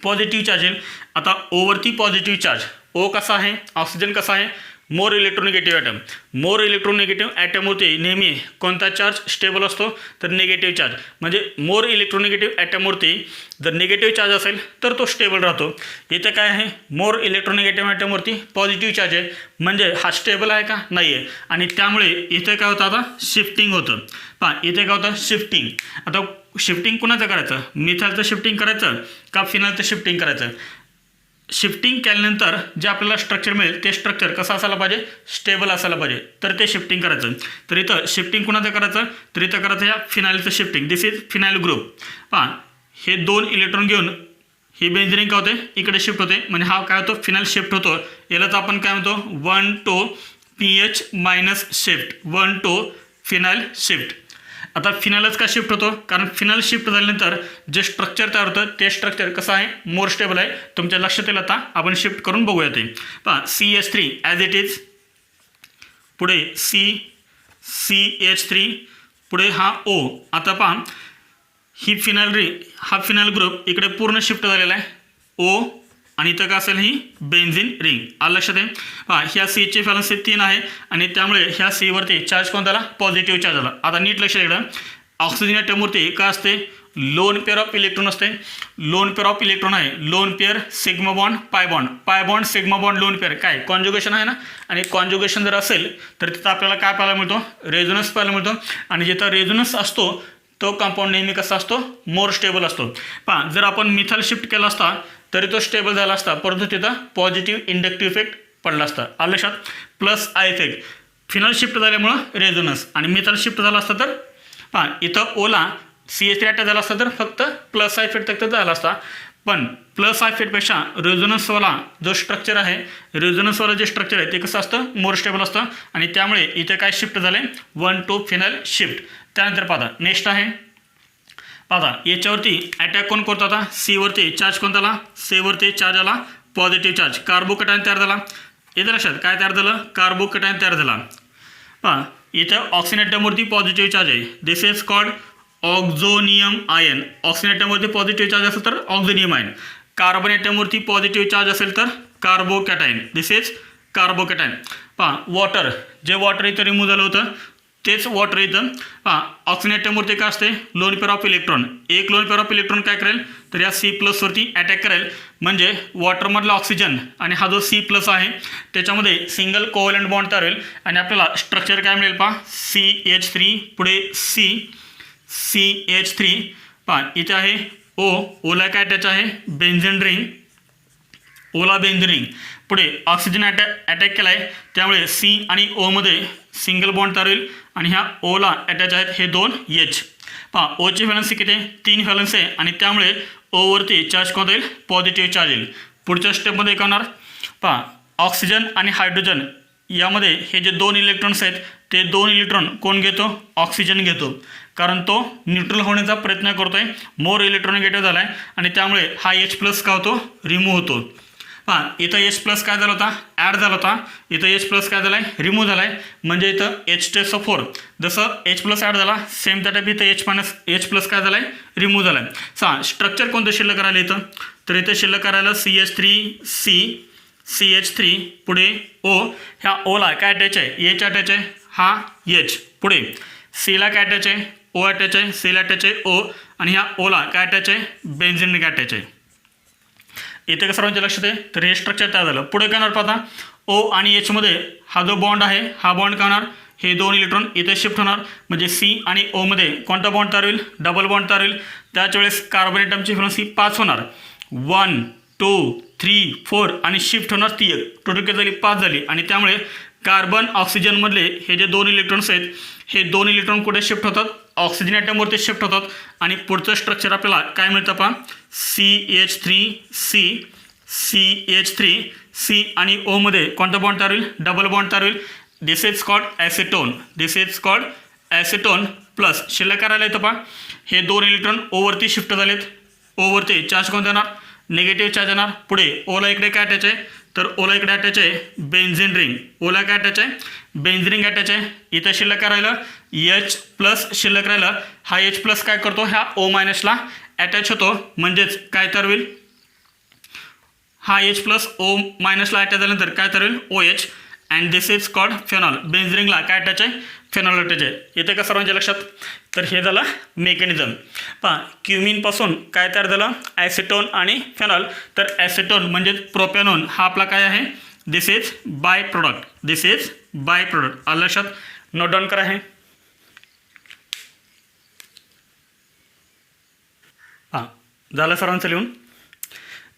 पॉझिटिव्ह चार्ज येईल. आता ओवरती पॉझिटिव्ह चार्ज, O कसा आहे, ऑक्सिजन कसा आहे, मोर इलेक्ट्रोनिगेटिव्ह ॲटम. मोर इलेक्ट्रोनिगेटिव्ह ॲटमवरती नेहमी कोणता चार्ज स्टेबल असतो, तर निगेटिव्ह चार्ज. म्हणजे मोर इलेक्ट्रोनिगेटिव्ह ॲटमवरती जर निगेटिव्ह चार्ज असेल तर तो स्टेबल राहतो. इथे काय आहे, मोर इलेक्ट्रोनिगेटिव्ह ॲटमवरती पॉझिटिव्ह चार्ज आहे म्हणजे हा स्टेबल आहे का, नाही आहे. आणि त्यामुळे इथे काय होतं, आता शिफ्टिंग होतं. पहा इथे काय होतं, शिफ्टिंग. आता शिफ्टिंग कुणाचं करायचं, मिथालचं शिफ्टिंग करायचं का फिनालचं शिफ्टिंग करायचं. शिफ्टिंग केल्यानंतर जे आपल्याला स्ट्रक्चर मिळेल ते स्ट्रक्चर कसं असायला पाहिजे, स्टेबल असायला पाहिजे, तर ते शिफ्टिंग करायचं. तर इथं शिफ्टिंग कुणाचं करायचं, तर इथं करायचं या फिनाईलचं shifting. This is phenyl group. पहा हे 2 इलेक्ट्रॉन घेऊन ही बेन्झीन काय होते, इकडे शिफ्ट होते म्हणजे हा काय होतो, फिनाईल शिफ्ट होतो. यालाच आपण काय म्हणतो, 1 to PH- shift, 1 to phenyl shift. आता फिनालच का शिफ्ट होतो, कारण फिनाल शिफ्ट झाल्यानंतर जे स्ट्रक्चर तयार होतं ते स्ट्रक्चर कसं आहे, मोर स्टेबल आहे. तुमच्या लक्षात येईल. आता आपण शिफ्ट करून बघूया ते. पहा CH3 ॲज इट इज, पुढे CH3 पुढे हा O. आता पहा ही फिनाल रिंग, हा फिनाल ग्रुप इकडे पूर्ण शिफ्ट झालेला आहे O आणि इथं काय असेल, ही बेन्झीन रिंग. आलं लक्षात आहे. हां ह्या Cची व्हॅलन्सी 3 आहे आणि त्यामुळे ह्या Cवरती चार्ज कोणता आला, पॉझिटिव्ह चार्ज आला. आता नीट लक्ष द्या, ऑक्सिजन ॲटमवरती काय असते, लोन पेअर ऑफ इलेक्ट्रॉन असते. लोन पेअर ऑफ इलेक्ट्रॉन आहे, lone pair sigma bond pi bond, pi bond sigma bond lone pair. काय कॉन्जुगेशन आहे ना, आणि कॉन्जुगेशन जर असेल तर तिथं आपल्याला काय पाहायला मिळतो, रेझोनन्स पाहायला मिळतो. आणि जिथं रेझोनन्स असतो तो कंपाऊंड नेहमी कसा असतो, मोर स्टेबल असतो. पहा जर आपण मिथाल शिफ्ट केला असता तरी तो स्टेबल झाला असता, परंतु तिथं पॉझिटिव्ह इंडक्टिव्ह इफेक्ट पडला असता. आलं लक्षात. Plus I effect, phenyl shift झाल्यामुळं रेझोनन्स, आणि मिथाल शिफ्ट झाला असता तर पहा इथं ओला CH3 अटॅच झाला असता तर फक्त प्लस आय इफेक्ट फक्त झाला असता. पण प्लस आय इफेक्टपेक्षा रेझोनन्सवाला जो स्ट्रक्चर आहे, रेझोनन्सवाला जे स्ट्रक्चर आहे ते कसं असतं, मोर स्टेबल असतं. आणि त्यामुळे इथे काय शिफ्ट झाले, 1 to फिनल शिफ्ट. त्यानंतर पाहता नेक्स्ट आहे, पाहता याच्यावरती अटॅक कोण करतो, आता Cवरती चार्ज कोणता आला, Cवरती चार्ज आला पॉझिटिव्ह चार्ज, कार्बोकॅटायन तयार झाला. इथं लक्षात काय तयार झालं, कार्बोकॅटायन तयार झाला. पहा इथं ऑक्सिजन ॲटमवरती पॉझिटिव्ह चार्ज आहे, this is called oxonium ion. Oxygen ॲटमवरती पॉझिटिव्ह चार्ज असेल तर ऑक्झोनियम आयन. कार्बन ॲटमवरती पॉझिटिव्ह चार्ज असेल तर कार्बोकॅटायन, दिस इज कार्बोकॅटायन. पहा वॉटर, जे वॉटर इथं रिमूव्ह झालं होतं तेच वॉटर इथं. पहा ऑक्सिजन ॲटमवरती काय असते, लोन पेअर ऑफ इलेक्ट्रॉन. एक लोन पेअर ऑफ इलेक्ट्रॉन काय करेल, तर या C+ वरती अटॅक करेल. म्हणजे वॉटरमधला ऑक्सिजन आणि हा जो C+ आहे त्याच्यामध्ये सिंगल कोव्हॅलंट बॉन्ड तयार होईल आणि आपल्याला स्ट्रक्चर काय मिळेल, पहा CH3 पुढे CH3. पहा इथे आहे O, ओला काय अटॅच आहे, बेन्झीन रिंग, ओला बेन्झीन रिंग. पुढे ऑक्सिजन अटॅक केला आहे त्यामुळे C आणि O मध्ये सिंगल बॉन्ड तयार होईल आणि ह्या ओला अटॅच आहेत हे 2 H. पहा ओची व्हॅलन्सी किती आहे, 3 व्हॅलन्सी आहे आणि त्यामुळे ओवरती चार्ज कोणता येईल, पॉझिटिव्ह चार्ज येईल. पुढच्या स्टेपमध्ये काय होणार, पहा ऑक्सिजन आणि हायड्रोजन यामध्ये हे जे 2 इलेक्ट्रॉन्स आहेत ते 2 इलेक्ट्रॉन कोण घेतो, ऑक्सिजन घेतो. कारण तो न्यूट्रल होण्याचा प्रयत्न करतोय, मोर इलेक्ट्रोनेगेटिव्ह झाला आहे आणि त्यामुळे हा H प्लस काय होतो, रिमूव्ह होतो. पहा इथं H प्लस काय झाला होता, ॲड झाला होता, इथं H प्लस काय झाला आहे, रिमूव्ह झाला आहे. म्हणजे इथं H4 जसं H प्लस ॲड झाला सेम त्या टाईप इथं H प्लस काय झाला आहे, रिमूव्ह झाला आहे. स्ट्रक्चर कोणतं शिल्लक करायला इथं, तर इथं शिल्लक करायला CH3 पुढे O, ह्या ओला काय अटॅच आहे, H अटॅच आहे, हा H पुढे सीला काय अटॅच आहे, O अटॅच आहे, सीला अटॅच आहे O आणि ह्या ओला काय अटॅच आहे, बेन्झिन काय अटॅच आहे. इथे का सर्वांच्या लक्षात आहे, तर हे स्ट्रक्चर तयार झालं. पुढे काय होणार पाहता, O आणि H मध्ये हा जो बॉन्ड आहे हा बॉन्ड काय होणार, हे 2 इलेक्ट्रॉन इथे शिफ्ट होणार. म्हणजे C आणि O मध्ये कोणता बॉन्ड तयार होईल, डबल बॉन्ड तयार होईल. त्याच वेळेस कार्बन ॲटमची फ्रिक्वेन्सी 5 होणार, 1 2 3 4 आणि शिफ्ट होणार ती 1, टोटल किती झाली, 5 झाली. आणि त्यामुळे कार्बन ऑक्सिजनमधले हे जे 2 इलेक्ट्रॉन्स आहेत हे 2 इलेक्ट्रॉन कुठे शिफ्ट होतात, ऑक्सिजन ॲटमवरती शिफ्ट होतात. आणि पुढचं स्ट्रक्चर आपल्याला काय मिळतं पहा, CH3C आणि O मध्ये कोणता बॉन्ड तयार होईल, डबल बॉन्ड तयार होईल. दिस इज कॉल्ड ॲसेटोन प्लस शिल्लक करायला येतं पहा, हे 2 इलेक्ट्रॉन ओवरती शिफ्ट झालेत, ओवरती चार्ज कोणता येणार, निगेटिव्ह चार्ज येणार. पुढे ओला इकडे काय अटॅच आहे, तर ओला इकडे अटॅच आहे बेन्झिन रिंग, ओला काय अटॅच आहे, बेन्झिन रिंग अटॅच आहे. इथं शिल्लक राहिलं H प्लस शिल्लक राहिलं, हा H प्लस काय करतो, ह्या O मायनसला अटॅच होतो. म्हणजेच काय तर होईल, हा H प्लस O मायनसला अटॅच झाल्यानंतर काय तर होईल, OH. And this is called phenol, benzene रिंगला काय अटॅच आहे, फेनॉल अटॅच आहे. येते का सर्वांच्या लक्षात, तर हे झालं मेकॅनिझम. पहा क्युमिनपासून काय तयार झालं, ॲसेटोन आणि फेनॉल. तर ॲसेटोन म्हणजे प्रोपॅनॉन हा आपला काय आहे, दिस इज बाय प्रोडक्ट. आलं लक्षात, नोट डाऊन करा आहे. हां झालं सर्वांचं लिहून.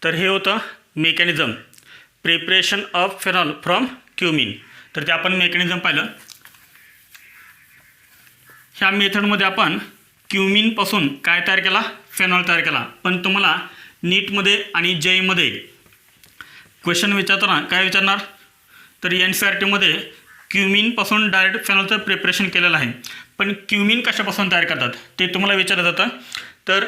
तर हे होतं mechanism, preparation of phenol from cumin. तर ते आपण मेकॅनिझम पाहिलं. ह्या मेथडमध्ये आपण क्युमिनपासून काय तयार केला, फेनॉल तयार केला. पण तुम्हाला नीटमध्ये आणि JEEमध्ये क्वेश्चन विचारताना काय विचारणार, तर NCERTमध्ये क्युमिनपासून डायरेक्ट फेनॉलचं प्रिपरेशन केलेलं आहे. पण क्युमिन कशापासून तयार करतात ते तुम्हाला विचारलं जातं. तर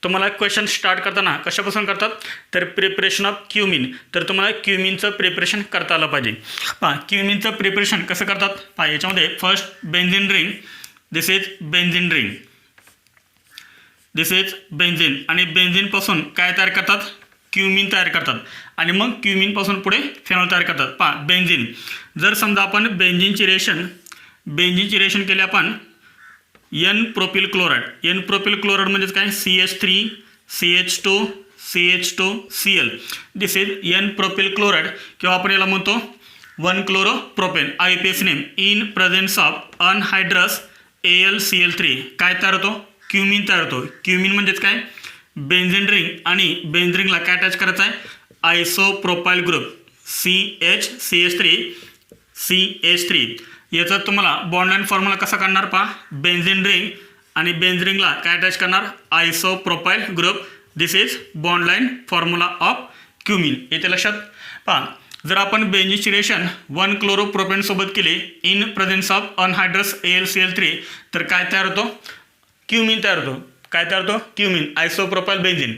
तुम्हाला क्वेश्चन स्टार्ट करताना कशापासून करतात, तर प्रिपरेशन ऑफ क्युमिन. तर तुम्हाला क्युमिनचं प्रिपरेशन करता आलं पाहिजे. पहा क्युमिनचं प्रिपरेशन कसं करतात, पहा याच्यामध्ये first benzene ring, this is benzene आणि बेन्झिनपासून काय तयार करतात, क्युमिन तयार करतात. आणि मग क्युमिनपासून पुढे फेनॉल तयार करतात. पहा बेन्झिन, जर समजा आपण बेन्झिनची रिएक्शन केली आपण N प्रोपिल क्लोराईड म्हणजेच काय, CH3 CH2 CH2Cl, this is N propyl chloride किंवा आपण याला म्हणतो 1 chloropropane, IUPAC name. In presence of anhydrous AlCl3 काय तयार होतो, क्युमिन तयार होतो. क्युमिन म्हणजेच काय, बेन्झिन रिंग आणि बेन्झिन रिंगला काय अटॅच करायचं आहे, आयसोप्रोपाइल ग्रुप CH3 याचा तुम्हाला बॉन्ड लाईन फॉर्म्युला कसा काढणार पहा, बेन्झिन रिंग आणि बेन्झिन रिंगला काय अटॅच करणार, isopropyl group. This is bond line formula of cumene. येते लक्षात. पहा जर आपण बेन्झिनची रिएक्शन 1 क्लोरोप्रोपेन सोबत केली in presence of anhydrous AlCl3 तर काय तयार होतो, क्युमिन तयार होतो. काय तयार होतो, क्युमिन, आयसोप्रोपाइल बेन्झिन.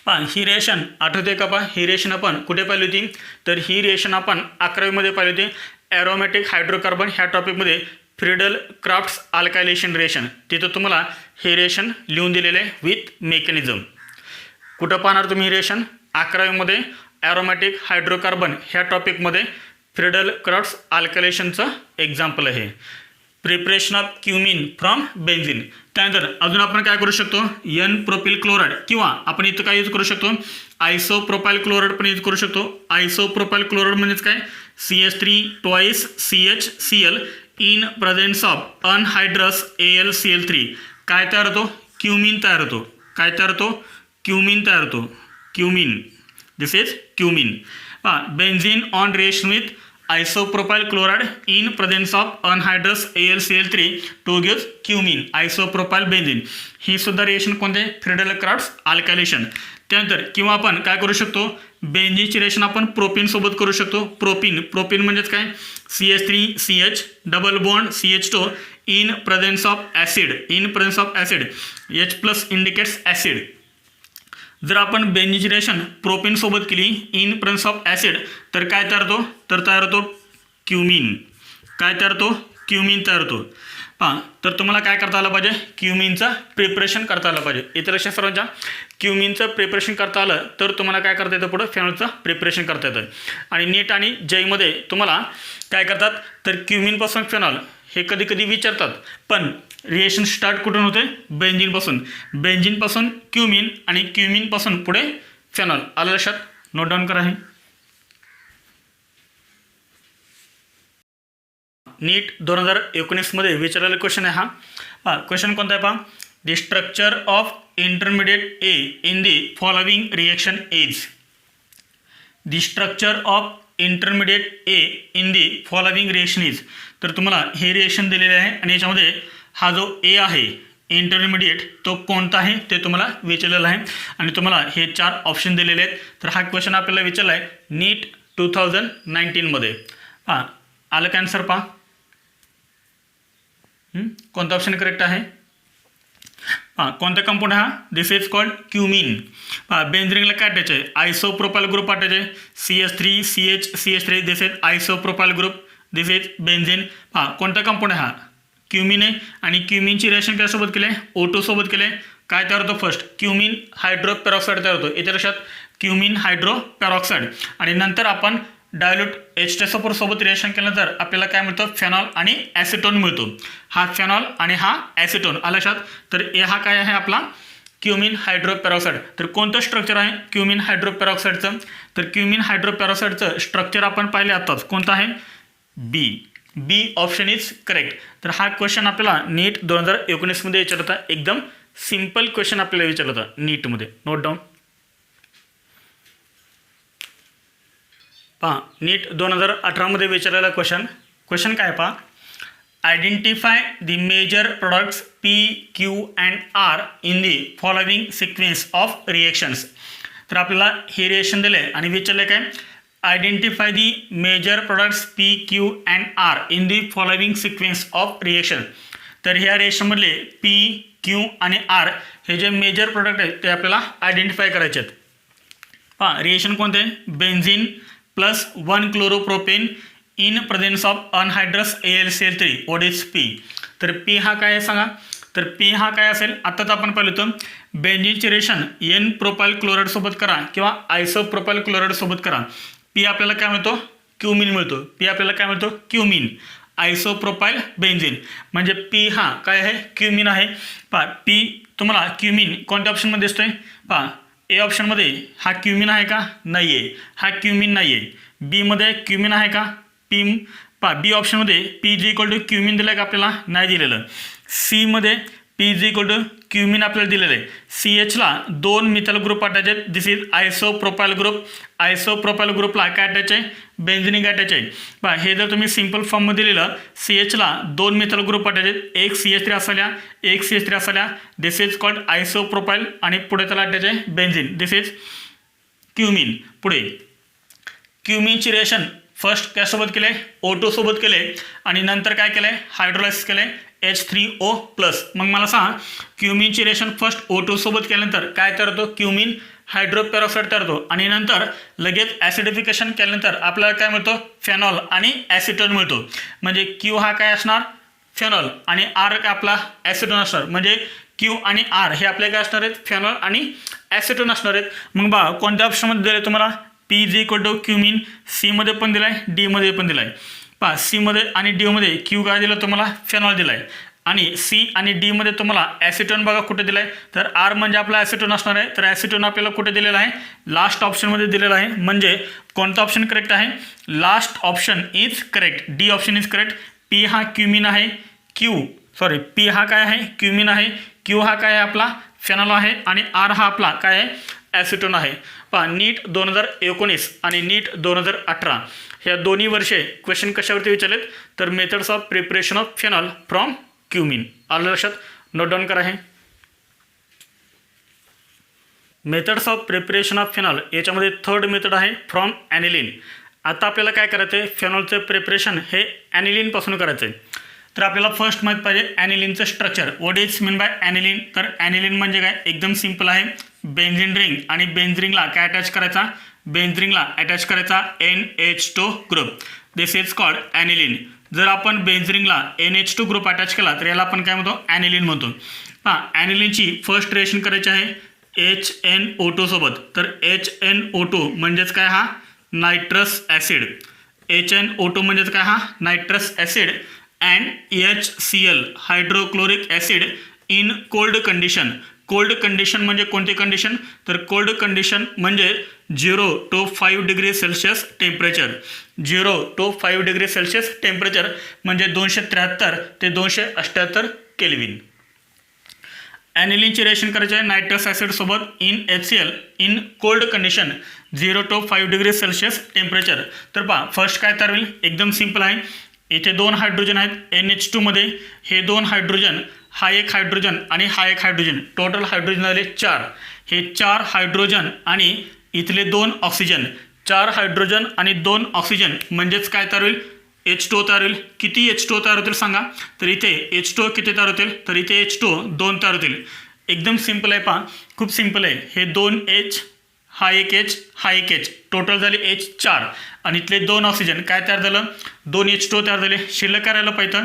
पहा ही रिएक्शन आठवते का, पहा ही रिएक्शन आपण कुठे पाहिली होती, तर ही रिएक्शन आपण 11वीमध्ये पाहिली होती, ॲरोमॅटिक हायड्रोकार्बन ह्या टॉपिकमध्ये, फ्रिडल क्राफ्ट्स अल्कायलेशन रिएक्शन. तिथं तुम्हाला हे रिएक्शन लिहून दिलेलं आहे विथ मेकॅनिझम. कुठं पाहणार तुम्ही ही रिएक्शन, 11वीमध्ये ॲरोमॅटिक हायड्रोकार्बन ह्या टॉपिकमध्ये फ्रिडल क्राफ्ट्स अल्कायलेशनचं एक्झाम्पल आहे. Preparation of cumin from benzene. त्यानंतर अजून आपण काय करू शकतो, N प्रोपिल क्लोराईड किंवा आपण इथं काय यूज करू शकतो, आयसोप्रोपाइल क्लोराईड पण यूज करू शकतो. आयसोप्रोपाइल क्लोराईड म्हणजेच काय, CH3 twice CHCl in presence of anhydrous AlCl3 काय तयार होतो, क्युमिन तयार होतो. काय तयार होतो, क्युमिन तयार होतो. Cumene, this is cumene. पहा benzene on reaction with isopropyl chloride in presence of anhydrous AlCl3 to gives cumene, isopropyl benzene. ही सुद्धा रिएक्शन कोणते, फ्रिडल क्राफ्ट्स अल्कायलेशन. त्यानंतर किंवा आपण काय करू शकतो, बेन्झिनची रिएक्शन आपण प्रोपिन सोबत करू शकतो. प्रोपिन म्हणजेच काय, CH3CH double bond CH2 in presence of acid. In presence of acid H plus indicates acid. जर आपण बेंझिनची रिएक्शन प्रोपेनसोबत केली इन प्रेझेन्स ऑफ ॲसिड तर काय तयार होतो? तर तयार होतो क्युमिन. काय तयार होतो? क्युमिन तयार होतो. पहा, तर तुम्हाला काय करता आलं पाहिजे? क्युमिनचं प्रिपरेशन करता आलं पाहिजे. इतर लक्षात सर्वांच्या क्युमिनचं प्रिपरेशन करता आलं तर तुम्हाला काय करता येतं? पुढं फेनॉलचं प्रिपरेशन करता येतं. आणि नीट आणि जेईमध्ये तुम्हाला काय करतात? तर क्युमिनपासून फेनॉल हे कधी कधी विचारतात, पण रिएक्शन स्टार्ट कुठून होते? बेंझिनपासून. बेंझिनपासून क्युमिन आणि क्युमिनपासून पुढे फेनॉल. आलं लक्षात? नोट डाऊन करा. हे नीट 2019 मध्ये विचारलेला क्वेश्चन आहे हा. क्वेश्चन कोणता आहे पहा? The structure of intermediate A in the following reaction is. The structure of intermediate A in the following reaction is. तर तुम्हाला हे रिएक्शन दिलेले आहे आणि याच्यामध्ये हा जो ए आहे इंटरमिडिएट तो कोणता आहे ते तुम्हाला विचारलेलं आहे आणि तुम्हाला हे 4 ऑप्शन दिलेले आहेत. तर हा क्वेश्चन आपल्याला विचारला आहे नीट 2019 मध्ये. आलं का आन्सर? पहा कोणता ऑप्शन करेक्ट आहे? कोणता कंपाऊंड हा? This is called cumene. बेंझिनला काय अटॅच आहे? आयसोप्रोपाइल ग्रुप अटॅच आहे. CH3 CH3 this is isopropyl group. This is benzene. कोणता कंपाऊंड आहे हा? क्युमिन आहे. आणि क्युमिनची रिएक्शन त्यासोबत केले? O2 सोबत केले. काय तयार होतं? फर्स्ट क्युमिन हायड्रोपेरॉक्साईड तयार होतो. याच्या लक्षात क्युमिन हायड्रोपेरॉक्साईड. आणि नंतर आपण डायल्यूट H2SO4 सोबत रिएक्शन केल्यानंतर आपल्याला काय मिळतं? फेनॉल आणि ॲसिटोन मिळतो. हा फेनॉल आणि हा ॲसिटोन. आलं लक्षात? तर ए हा काय आहे आपला? क्युमिन हायड्रोपेरॉक्साईड. तर कोणतं स्ट्रक्चर आहे क्युमिन हायड्रोपेरॉक्साईडचं? तर क्युमिन हायड्रोपेरॉक्साईडचं स्ट्रक्चर आपण पाहिले आत्ताच. कोणतं आहे? बी ऑप्शन इज करेक्ट. तर हा क्वेश्चन आपल्याला नीट 2019 मध्ये विचारला होता. एकदम सिम्पल क्वेश्चन आपल्याला विचारला होता नीटमध्ये. Note down. पहा, नीट 2018 मध्ये विचारलेला क्वेश्चन काय पहा? Identify the major products P, Q and R in the following sequence of reactions. तर आपल्याला हे रिएक्शन दिले आणि विचारले काय? Identify the major products P, Q and R in the following sequence of reaction. तर ह्या रिएक्शनमधले P, Q आणि R हे जे मेजर प्रोडक्ट आहेत ते आपल्याला आयडेंटिफाय करायचे आहेत. पहा, रिएक्शन कोणते? Benzene plus 1 chloropropane in presence of anhydrous AlCl3 what is P. तर P हा काय आहे सांगा? तर P हा काय असेल? आत्ताच आपण पाहिलं होतं बेंझिनची रिएक्शन N प्रोपाइल क्लोराईड सोबत करा किंवा आयसोप्रोपाइल क्लोराईड सोबत करा. P आपल्याला काय मिळतो? क्युमिन मिळतो. P आपल्याला काय मिळतो? क्युमिन. आयसोप्रोपाइल बेंझिन म्हणजे P हा काय आहे? क्युमिन आहे. पहा, P तुम्हाला क्युमिन कोणत्या ऑप्शनमध्ये दिसतोय? पहा, ए ऑप्शनमध्ये हा क्युमिन आहे का? नाही आहे. हा क्युमिन नाही आहे. बीमध्ये क्युमिन आहे का? बी ऑप्शनमध्ये P= क्युमिन दिलं आहे का? आपल्याला नाही दिलेलं. सीमध्ये P= क्युमिन आपल्याला दिलेलं आहे. CHला 2 मिथाइल ग्रुप अटॅच आहेत. दिस इज आयसोप्रोपाइल ग्रुप. आयसोप्रोपाइल ग्रुपला काय अटॅच आहे? बेंझिनिक अटॅच आहे. पहा, हे जर तुम्ही सिम्पल फॉर्ममध्ये दिलेलं CHला 2 मिथाइल ग्रुप अटॅच आहेत. एक CH3 असल्या एक CH3 असल्या. दिस इज कॉल्ड आयसोप्रोपाइल आणि पुढे त्याला अटॅच आहे बेंझिन. This is cumin. पुढे क्युमिनची रिएक्शन फर्स्ट त्यासोबत केले? O2 सोबत केले आणि नंतर काय केलं? हायड्रोलायसिस केले H3O+. मग मला सांग क्युमिनची रिएक्शन फर्स्ट O2 सोबत केल्यानंतर काय तयार होतो? क्युमिन हायड्रोपेरॉक्साईड तयार होतो आणि नंतर लगेच ॲसिडिफिकेशन केल्यानंतर आपल्याला काय मिळतो? फेनॉल आणि ॲसिटोन मिळतो. म्हणजे Q हा काय असणार? फेनॉल आणि R काय आपला ॲसिटोन असणार. म्हणजे Q आणि R हे आपले काय असणार आहेत? फेनॉल आणि ॲसिटोन असणार आहेत. मग बघा कोणत्या ऑप्शनमध्ये दिले तुम्हाला? P= cumin. सीमध्ये पण दिला आहे, डीमध्ये पण दिला आहे. पहा, सीमध्ये आणि डीमध्ये Q काय दिलं तुम्हाला? फेनॉल दिला आहे. आणि सी आणि डीमध्ये तुम्हाला ॲसिटोन बघा कुठे दिला आहे? तर R म्हणजे आपला ॲसिटोन असणार आहे. तर ॲसिटोन आपल्याला कुठे दिलेला आहे? लास्ट ऑप्शनमध्ये दिलेला आहे. म्हणजे कोणता ऑप्शन करेक्ट आहे? Last option is correct. D option is correct. P हा क्युमिन आहे. P हा काय आहे? क्युमिन आहे. Q हा काय आहे? आपला फेनॉल आहे. आणि R हा आपला काय आहे? ॲसिटोन आहे. पहा, नीट 2019 आणि नीट 2018 ह्या दोन्ही वर्षे क्वेश्चन कशावरती विचारलेत? तर methods of preparation of phenol from cumin. आलं लक्षात? नोट डाऊन करा. हे methods of preparation of phenol याच्यामध्ये 3rd मेथड आहे फ्रॉम ॲनिलीन. आता आपल्याला काय करायचं आहे? फेनॉलचं प्रिपरेशन हे ॲनिलीनपासून करायचं आहे. तर आपल्याला फर्स्ट माहीत पाहिजे ॲनिलिनचं structure. What is mean by aniline? तर ॲनिलिन म्हणजे काय? एकदम सिम्पल आहे. बेन्झिन रिंग आणि बेन्झिन रिंगला काय अटॅच करायचा? बेन्झिन रिंगला अटॅच करायचा NH2 group. This is called aniline. जर आपण बेन्झिन रिंगला NH2 ग्रुप अटॅच केला तर याला आपण काय म्हणतो? ॲनिलिन म्हणतो. हां, ॲनिलिनची फर्स्ट रिएक्शन करायची आहे HNO2 सोबत. तर HNO2 म्हणजेच काय? हा नायट्रस ॲसिड. HNO2 म्हणजेच काय? हा nitrous acid and HCl hydrochloric acid in cold condition. Cold condition म्हणजे कोणती कंडिशन? तर कोल्ड कंडिशन म्हणजे 0 to 5 degree Celsius temperature. 0 to 5 degree Celsius temperature म्हणजे 273 ते 278 केल्विन. ॲनिलिनची रिएक्शन करायची आहे नायट्रस ॲसिड सोबत in HCl in cold condition 0 to 5 degree Celsius temperature. तर पहा फर्स्ट काय तयार होईल? एकदम सिम्पल आहे. इथे 2 हायड्रोजन आहेत NH2 मध्ये. हे 2 हायड्रोजन, हा एक हायड्रोजन आणि हा एक हायड्रोजन, टोटल हायड्रोजन झाले 4. हे 4 हायड्रोजन आणि इथले 2 ऑक्सिजन, 4 हायड्रोजन आणि 2 ऑक्सिजन म्हणजेच काय तयार होईल? H2 तयार होईल. किती H2 तयार होतील सांगा? तर इथे H2 किती तयार होतील? तर इथे H2 2 तयार होतील. एकदम सिम्पल आहे पहा, खूप सिम्पल आहे. हे 2 H, हा एक H, हा एक H, टोटल झाले H 4 आणि इथले 2 ऑक्सिजन काय तयार झालं? 2 H2 तयार झाले. शिल्लक करायला पाहिजे.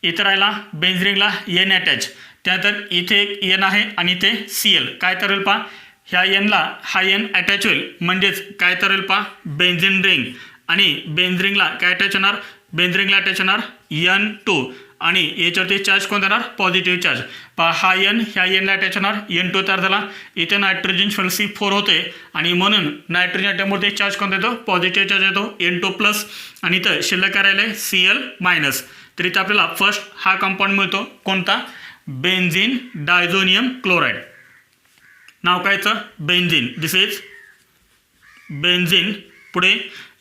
इथं राहिला बेन्झिन रिंगला N अटॅच. त्यानंतर इथे एक N आहे आणि इथे Cl काय तयार होईल पहा? ह्या Nला हा N अटॅच होईल म्हणजेच काय तयार होईल पहा? Benzene ring. आणि बेन्झिन रिंगला काय अटॅच होणार? बेन्झिन रिंगला अटॅच होणार N2 आणि याच्यावरती चार्ज कोण देणार? Positive charge. पहा हा N ह्या Nला अटॅच होणार, N2 तयार झाला. इथे नायट्रोजन C4 होते आणि म्हणून नायट्रोजन ॲटमवरती चार्ज कोण देतो? पॉझिटिव्ह चार्ज येतो N2 प्लस आणि इथं शिल्लक राहिले Cl मायनस. तर इथं आपल्याला फर्स्ट हा कंपाऊंड मिळतो कोणता? Benzene diazonium chloride. नाव कायचं? बेन्झिन. This is benzene. पुढे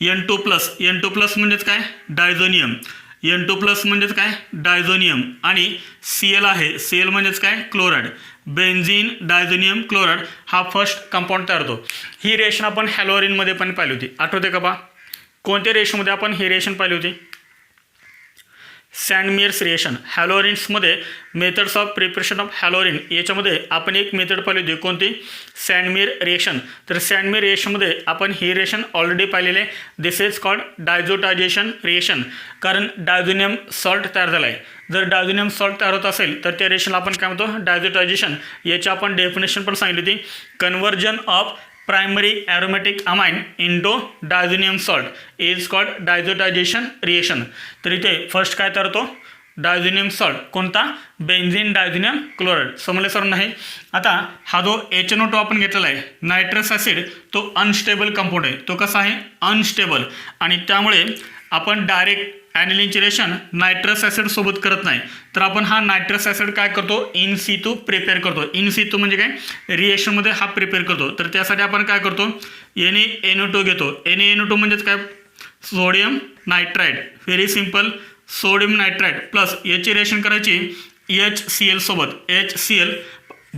N2 प्लस. N2 प्लस म्हणजेच काय? डायझोनियम. N2 प्लस म्हणजेच काय? डायझोनियम आणि Cl आहे. Cl म्हणजेच काय? क्लोराईड. बेन्झिन डायझोनियम क्लोराईड हा फर्स्ट कंपाऊंड तयार होतो. ही रिएक्शन आपण हॅलोरिनमध्ये पण पाहिली होती. आठवते का बा? कोणत्या रिएक्शनमध्ये आपण ही रिएक्शन पाहिली होती? Sandmeyer's reaction. हॅलोरिन्समध्ये methods of preparation of haloarene याच्यामध्ये आपण एक मेथड पाहिली होती. कोणती? Sandmeyer reaction. तर सँडमियर रिएक्शनमध्ये आपण ही रिएक्शन ऑलरेडी पाहिलेले. This is called diazotisation reaction. कारण डायझोनियम सॉल्ट तयार झाला आहे. जर डायझोनियम सॉल्ट तयार होत असेल तर त्या रिएक्शनला आपण काय म्हणतो? डायझोटायझेशन. याची आपण डेफिनेशन पण सांगितली होती. Conversion of primary aromatic amine into diazonium salt is called diazotisation reaction. तर इथे फर्स्ट काय तयार होतो? Diazonium salt. कोणता? Benzene diazonium chloride. समजले सर नाही? आता हा जो HNO2 आपण घेतलेला आहे नायट्रस ॲसिड, तो अनस्टेबल कंपाऊंड आहे. तो कसा आहे? अनस्टेबल. आणि त्यामुळे आपण डायरेक्ट ॲनिलिनची रिएक्शन नायट्रस ॲसिड सोबत करत नाही. तर आपण हा नायट्रस ॲसिड काय करतो? इन सितू प्रिपेअर करतो. इन सितू म्हणजे काय? रिएक्शनमध्ये हा प्रिपेअर करतो. तर त्यासाठी आपण काय करतो? NaNO2 घेतो. NaNO2 म्हणजेच काय? Sodium nitride. Very simple. Sodium nitride plus याची रिएक्शन करायची HCl सोबत. HCl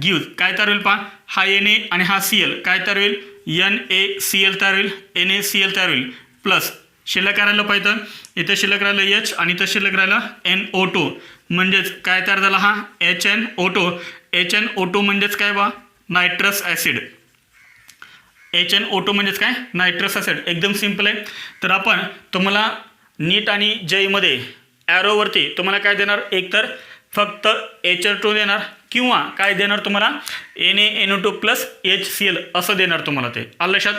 गिव्ज काय तयार होईल पहा? हा Na आणि हा Cl काय तयार होईल? NaCl तयार होईल. NaCl तयार होईल प्लस शिल्लक राहिलं पाहिजे. इथे शिल्लक राहिलं H आणि इथं शिल्लक राहिलं NO2 म्हणजेच काय तयार झाला? हा HNO2. HNO2 म्हणजेच काय बा? Nitrous acid. HNO2 म्हणजेच काय? Nitrous acid. एकदम सिम्पल आहे. तर आपण तुम्हाला नीट आणि जयमध्ये ॲरोवरती तुम्हाला काय देणार? एकतर फक्त HNO2 देणार किंवा काय देणार तुम्हाला? NaNO2 प्लस HCl असं देणार तुम्हाला. ते आलं लक्षात?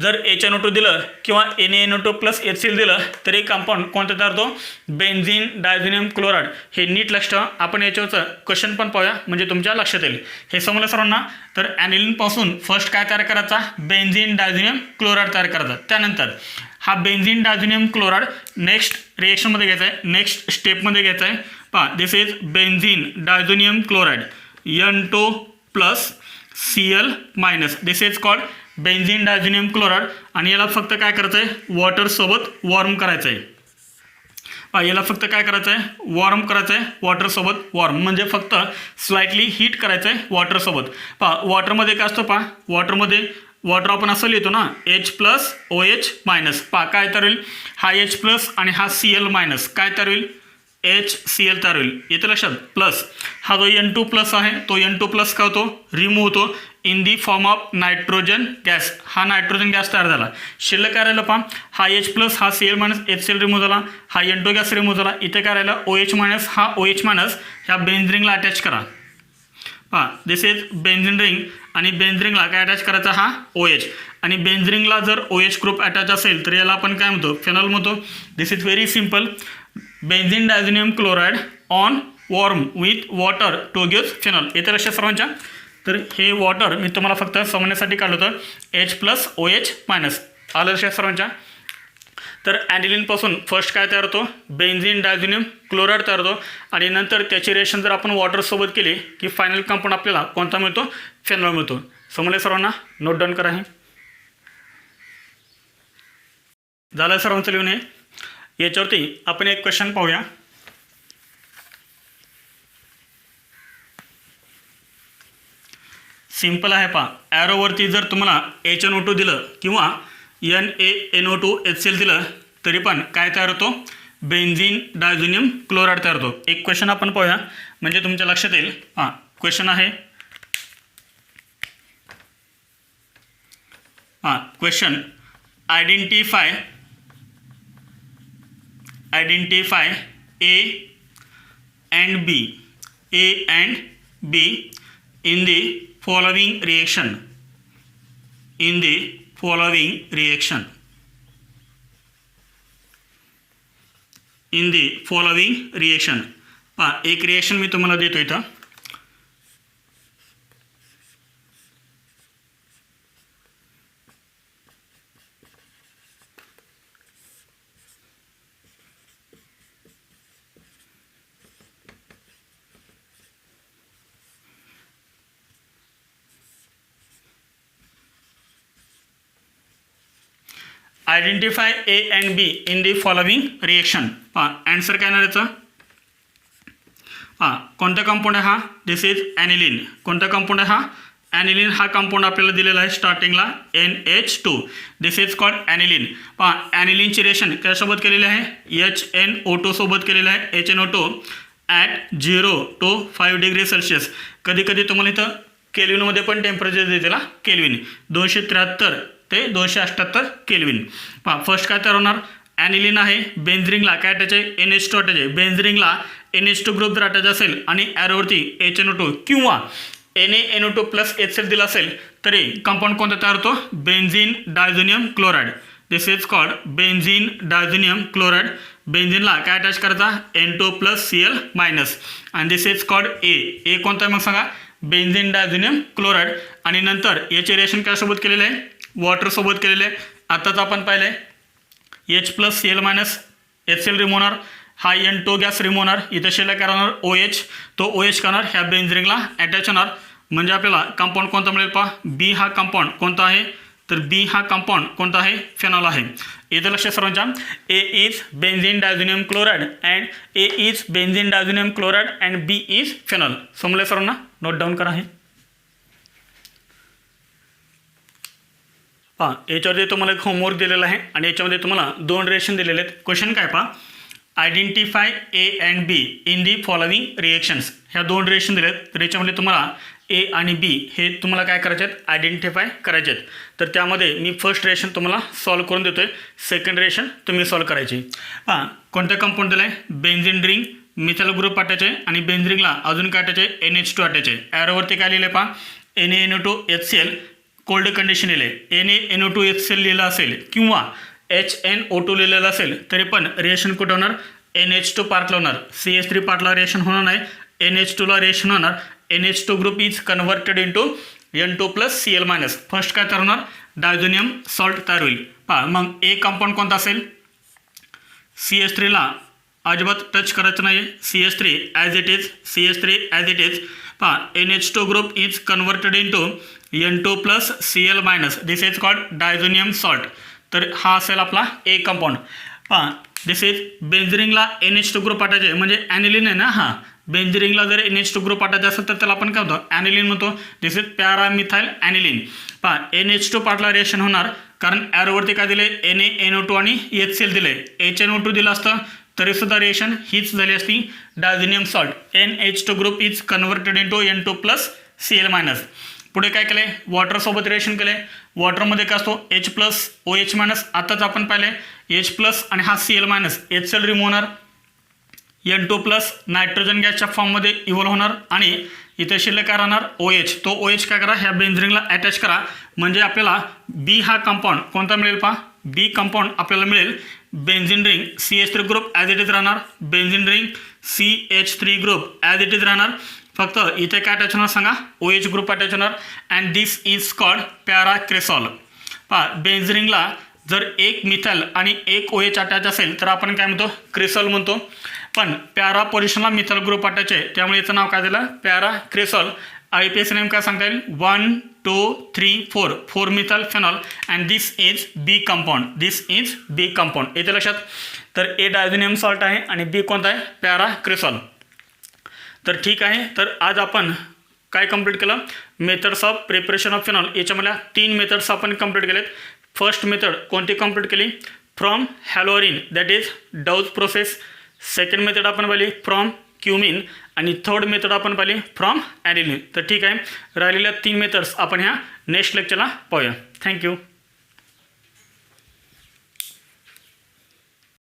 जर HNO2 दिलं किंवा NaNO2 प्लस HCl दिलं तर एक कंपाऊंड कोणतं तयार होतो? Benzene diazonium chloride. हे नीट लक्ष ठेवा. आपण याच्यावरचं क्वेश्चन पण पाहूया म्हणजे तुमच्या लक्षात येईल. हे समजलं सर्वांना? तर ॲनिलिनपासून फर्स्ट काय तयार करायचा? बेन्झिन डायझोनियम क्लोराईड तयार करायचा. त्यानंतर हा बेन्झिन डायझोनियम क्लोराईड नेक्स्ट रिएक्शनमध्ये घ्यायचा आहे, नेक्स्ट स्टेपमध्ये घ्यायचा आहे. पहा, this is benzene diazonium chloride N2 plus Cl minus. This is called benzene diazonium chloride. आणि याला फक्त काय करायचं आहे? वॉटरसोबत वॉर्म करायचं आहे. याला फक्त काय करायचं आहे? वॉर्म करायचं आहे वॉटरसोबत. वॉर्म म्हणजे फक्त स्लाइटली हीट करायचं आहे वॉटरसोबत. पहा वॉटरमध्ये काय असतं? पहा वॉटरमध्ये वॉटर आपण असं लिहितो ना H प्लस OH मायनस. पहा काय तयार होईल? हा H प्लस आणि हा Cl मायनस काय तयार होईल? HCl तयार होईल. येते लक्षात. प्लस हा जो N2 प्लस आहे तो N2 प्लस काय होतो, रिमूव्ह होतो in the form of nitrogen gas. हा नायट्रोजन गॅस तयार झाला. शिल्लक काय राहिलं पहा, हा H प्लस हा Cl मायनस HCl रिमूव्ह झाला, हा N2 गॅस रिमूव्ह झाला. इथे काय राहिलं, OH मायनस, हा OH मायनस ह्या बेन्झिनला अटॅच करा. पहा दिस इज बेन्झिन रिंग आणि बेन्झिनला काय अटॅच करायचा, हा OH. आणि बेन्झिनला जर OH ग्रुप अटॅच असेल तर याला आपण काय म्हणतो, फेनॉल म्हणतो. This is very simple. Benzene diazonium chloride on warm with water to gives phenol. येते लक्षात सर्वांच्या. तर हे वॉटर मी तुम्हाला फक्त समजण्यासाठी काढलं होतं. H plus OH minus. आलं लक्षात सर्वांच्या. तर ॲनिलिनपासून फर्स्ट काय तयार होतो, बेन्झिन डायझोनियम क्लोराईड तयार होतो आणि नंतर त्याची रिएक्शन जर आपण वॉटरसोबत केली की फायनल कंपाऊंड आपल्याला कोणता मिळतो, फेनॉल मिळतो. समजले सर्वांना. नोट डाऊन करा. हे झालं सर्वांचं लिहून. याच्यावरती आपण एक क्वेश्चन पाहूया. सिंपल आहे पहा. ॲरोवरती जर तुम्हाला HNO2 दिलं किंवा NaNO2HCl दिलं तरी पण काय तयार होतो, बेन्झिन डायझोनियम क्लोराईड तयार होतो. एक क्वेश्चन आपण पाहूया म्हणजे तुमच्या लक्षात येईल. हां, क्वेश्चन आहे. हां, question identify A and B in the following reaction. पहा, एक रिएक्शन मी तुम्हाला देतो इथं. Identify A and B in the following reaction. पहा आन्सर काय येणार याचा. हां, कोणता कंपाऊंड आहे हा, दिस इज ॲनिलिन. कोणता कंपाऊंड आहे हा, ॲनिलिन. हा कंपाऊंड आपल्याला दिलेला आहे स्टार्टिंगला NH2. This is called aniline. पहा ॲनिलिनची रिएक्शन त्यासोबत केलेली आहे, HNO2 सोबत केलेलं आहे. HNO2 at 0 to 5 degree Celsius. कधी कधी तुम्हाला इथं केल्विनमध्ये पण टेम्परेचर देते ना, केल्विन 273 ते 278 केल्विन. पहा फर्स्ट काय तयार होणार, ॲनिलिन आहे, बेन्झिनला काय अटॅच आहे, NH2 अटॅच आहे. बेन्झिनला NH2 ग्रुप जर अटॅच असेल आणि ॲरोवरती HNO2 किंवा NaNO2 प्लस HCl दिला असेल तरी कंपाऊंड कोणता तयार होतो, benzene diazonium chloride. This is called benzene diazonium chloride. बेन्झिनला काय अटॅच करायचा, N2 प्लस Cl मायनस आणि दिस इज कॉल्ड A कोणता आहे मग सांगा, बेन्झिन डायझोनियम क्लोराईड. आणि नंतर याचे रिएक्शन काय सोबत केलेलं आहे, वॉटर सोबत केलेले आहे. आताच आपण पाहिलं आहे H plus Cl minus HCl remove होणार, हा N2 गॅस रिमूव्ह होणार. इथं शिल्लक काय राहणार, OH. तो OH करणार ह्या बेन्झिनला अटॅच होणार म्हणजे आपल्याला कंपाऊंड कोणता मिळेल पहा, B हा कंपाऊंड कोणता आहे, तर B हा कंपाऊंड कोणता आहे, फेनॉल आहे. इथं लक्षात सर्वांच्या. A is benzene diazonium chloride and B is phenol. समजलं सर्वांना. नोट डाऊन करा. हे पहा याच्यावरती तुम्हाला एक होमवर्क दिलेला आहे आणि याच्यामध्ये तुम्हाला 2 रिएक्शन दिलेले आहेत. क्वेश्चन काय पहा, identify A and B in the following reactions. ह्या 2 रिएक्शन दिले आहेत. तर याच्यामध्ये तुम्हाला A आणि B हे तुम्हाला काय करायचे आहेत, आयडेंटिफाय करायचे आहेत. तर त्यामध्ये मी फर्स्ट रिएक्शन तुम्हाला सॉल्व्ह करून देतो आहे, सेकंड रिएक्शन तुम्ही सॉल्व्ह करायची. पहा कोणता कंपाऊंड दिला आहे, benzene ring, methyl group attach आहे आणि बेन्झिनला अजून काय अटॅच आहे, NH2 अटॅच आहे. ॲरोवरती काय लिहिलं आहे पहा, NaNO2HCl कोल्ड कंडिशन लिहिले. NaNO2HCl लिहिलं असेल किंवा HNO2 लिहिलेलं असेल तरी पण रिएक्शन कुठं होणार, NH2 पार्टला होणार. CH3 पार्टला रिएक्शन होणार नाही, NH2ला रिएक्शन होणार. NH2 group is converted into N2 plus Cl minus. First काय तयार होणार, डायझोनियम सॉल्ट तयार होईल. पहा मग A कंपाऊंड कोणता असेल, CH3ला अजिबात टच करायचं नाही. CH3 as it is. पहा NH2 group is converted into N2 plus Cl minus. This is called diazonium salt. तर हा असेल आपला A कंपाऊंड. पहा this is बेन्झिनला NH2 group attach आहे म्हणजे ॲनिलिन आहे ना. हां, बेन्झिनला जर NH2 ग्रुप अटॅच असेल तर त्याला आपण काय होतं, ॲनिलिन म्हणतो. This is पॅरामिथाइल ॲनिलिन. पहा NH2 पार्टला रिएक्शन होणार कारण ॲरोवरती काय दिले, NaNO2 आणि HCl दिले. HNO2 दिलं असतं तरी सुद्धा रिएक्शन हीच झाली असती. Diazonium salt NH2 group is converted into N2 plus Cl minus. पुढे काय केलंय, वॉटरसोबत रिएक्शन केलंय. वॉटरमध्ये काय असतो H प्लस OH मायनस. आताच आपण पाहिले H प्लस आणि हा Cl मायनस HCl रिमूव्ह होणार. N2 प्लस नायट्रोजन गॅसच्या फॉर्ममध्ये इव्हॉल्व होणार आणि इथे शिल्लक काय राहणार OH. तो OH काय करा, ह्या बेन्झिनला अटॅच करा म्हणजे आपल्याला B हा कंपाऊंड कोणता मिळेल पहा. B कंपाऊंड आपल्याला मिळेल benzene ring CH3 group as it is राहणार. Benzene ring CH3 group as it is राहणार. फक्त इथे काय अटॅच होणार सांगा, OH ग्रुप अटॅच होणार. And this is called paracresol. पहा बेन्झिन रिंगला जर एक मिथाइल आणि एक OH अटॅच असेल तर आपण काय म्हणतो, क्रेसॉल म्हणतो. पण पॅरा पोझिशनला मिथाइल ग्रुप अटॅच आहे त्यामुळे याचं नाव काय दिलं, पॅराक्रेसॉल. IUPAC नेम काय सांगता येईल, 1 2 3 4 4 methyl phenol and this is B compound. This is B compound. येते लक्षात. तर A डायझोनियम सॉल्ट आहे आणि B कोणता आहे, पॅराक्रेसॉल. तर ठीक आहे. तर आज आपण काय कंप्लीट केलं, methods of preparation of phenol. याच्यामध्ये 3 मेथड्स आपण कंप्लीट केलेत. फर्स्ट मेथड कोणती कंप्लीट केली, from haloarene that is Dow's process. Second method आपण पाहिली फ्रॉम क्युमिन आणि थर्ड मेथड आपण पाहिली फ्रॉम ॲडिलिन. तर ठीक आहे, राहिलेल्या 3 मेथड्स आपण ह्या नेक्स्ट लेक्चरला पाहूया. थँक्यू.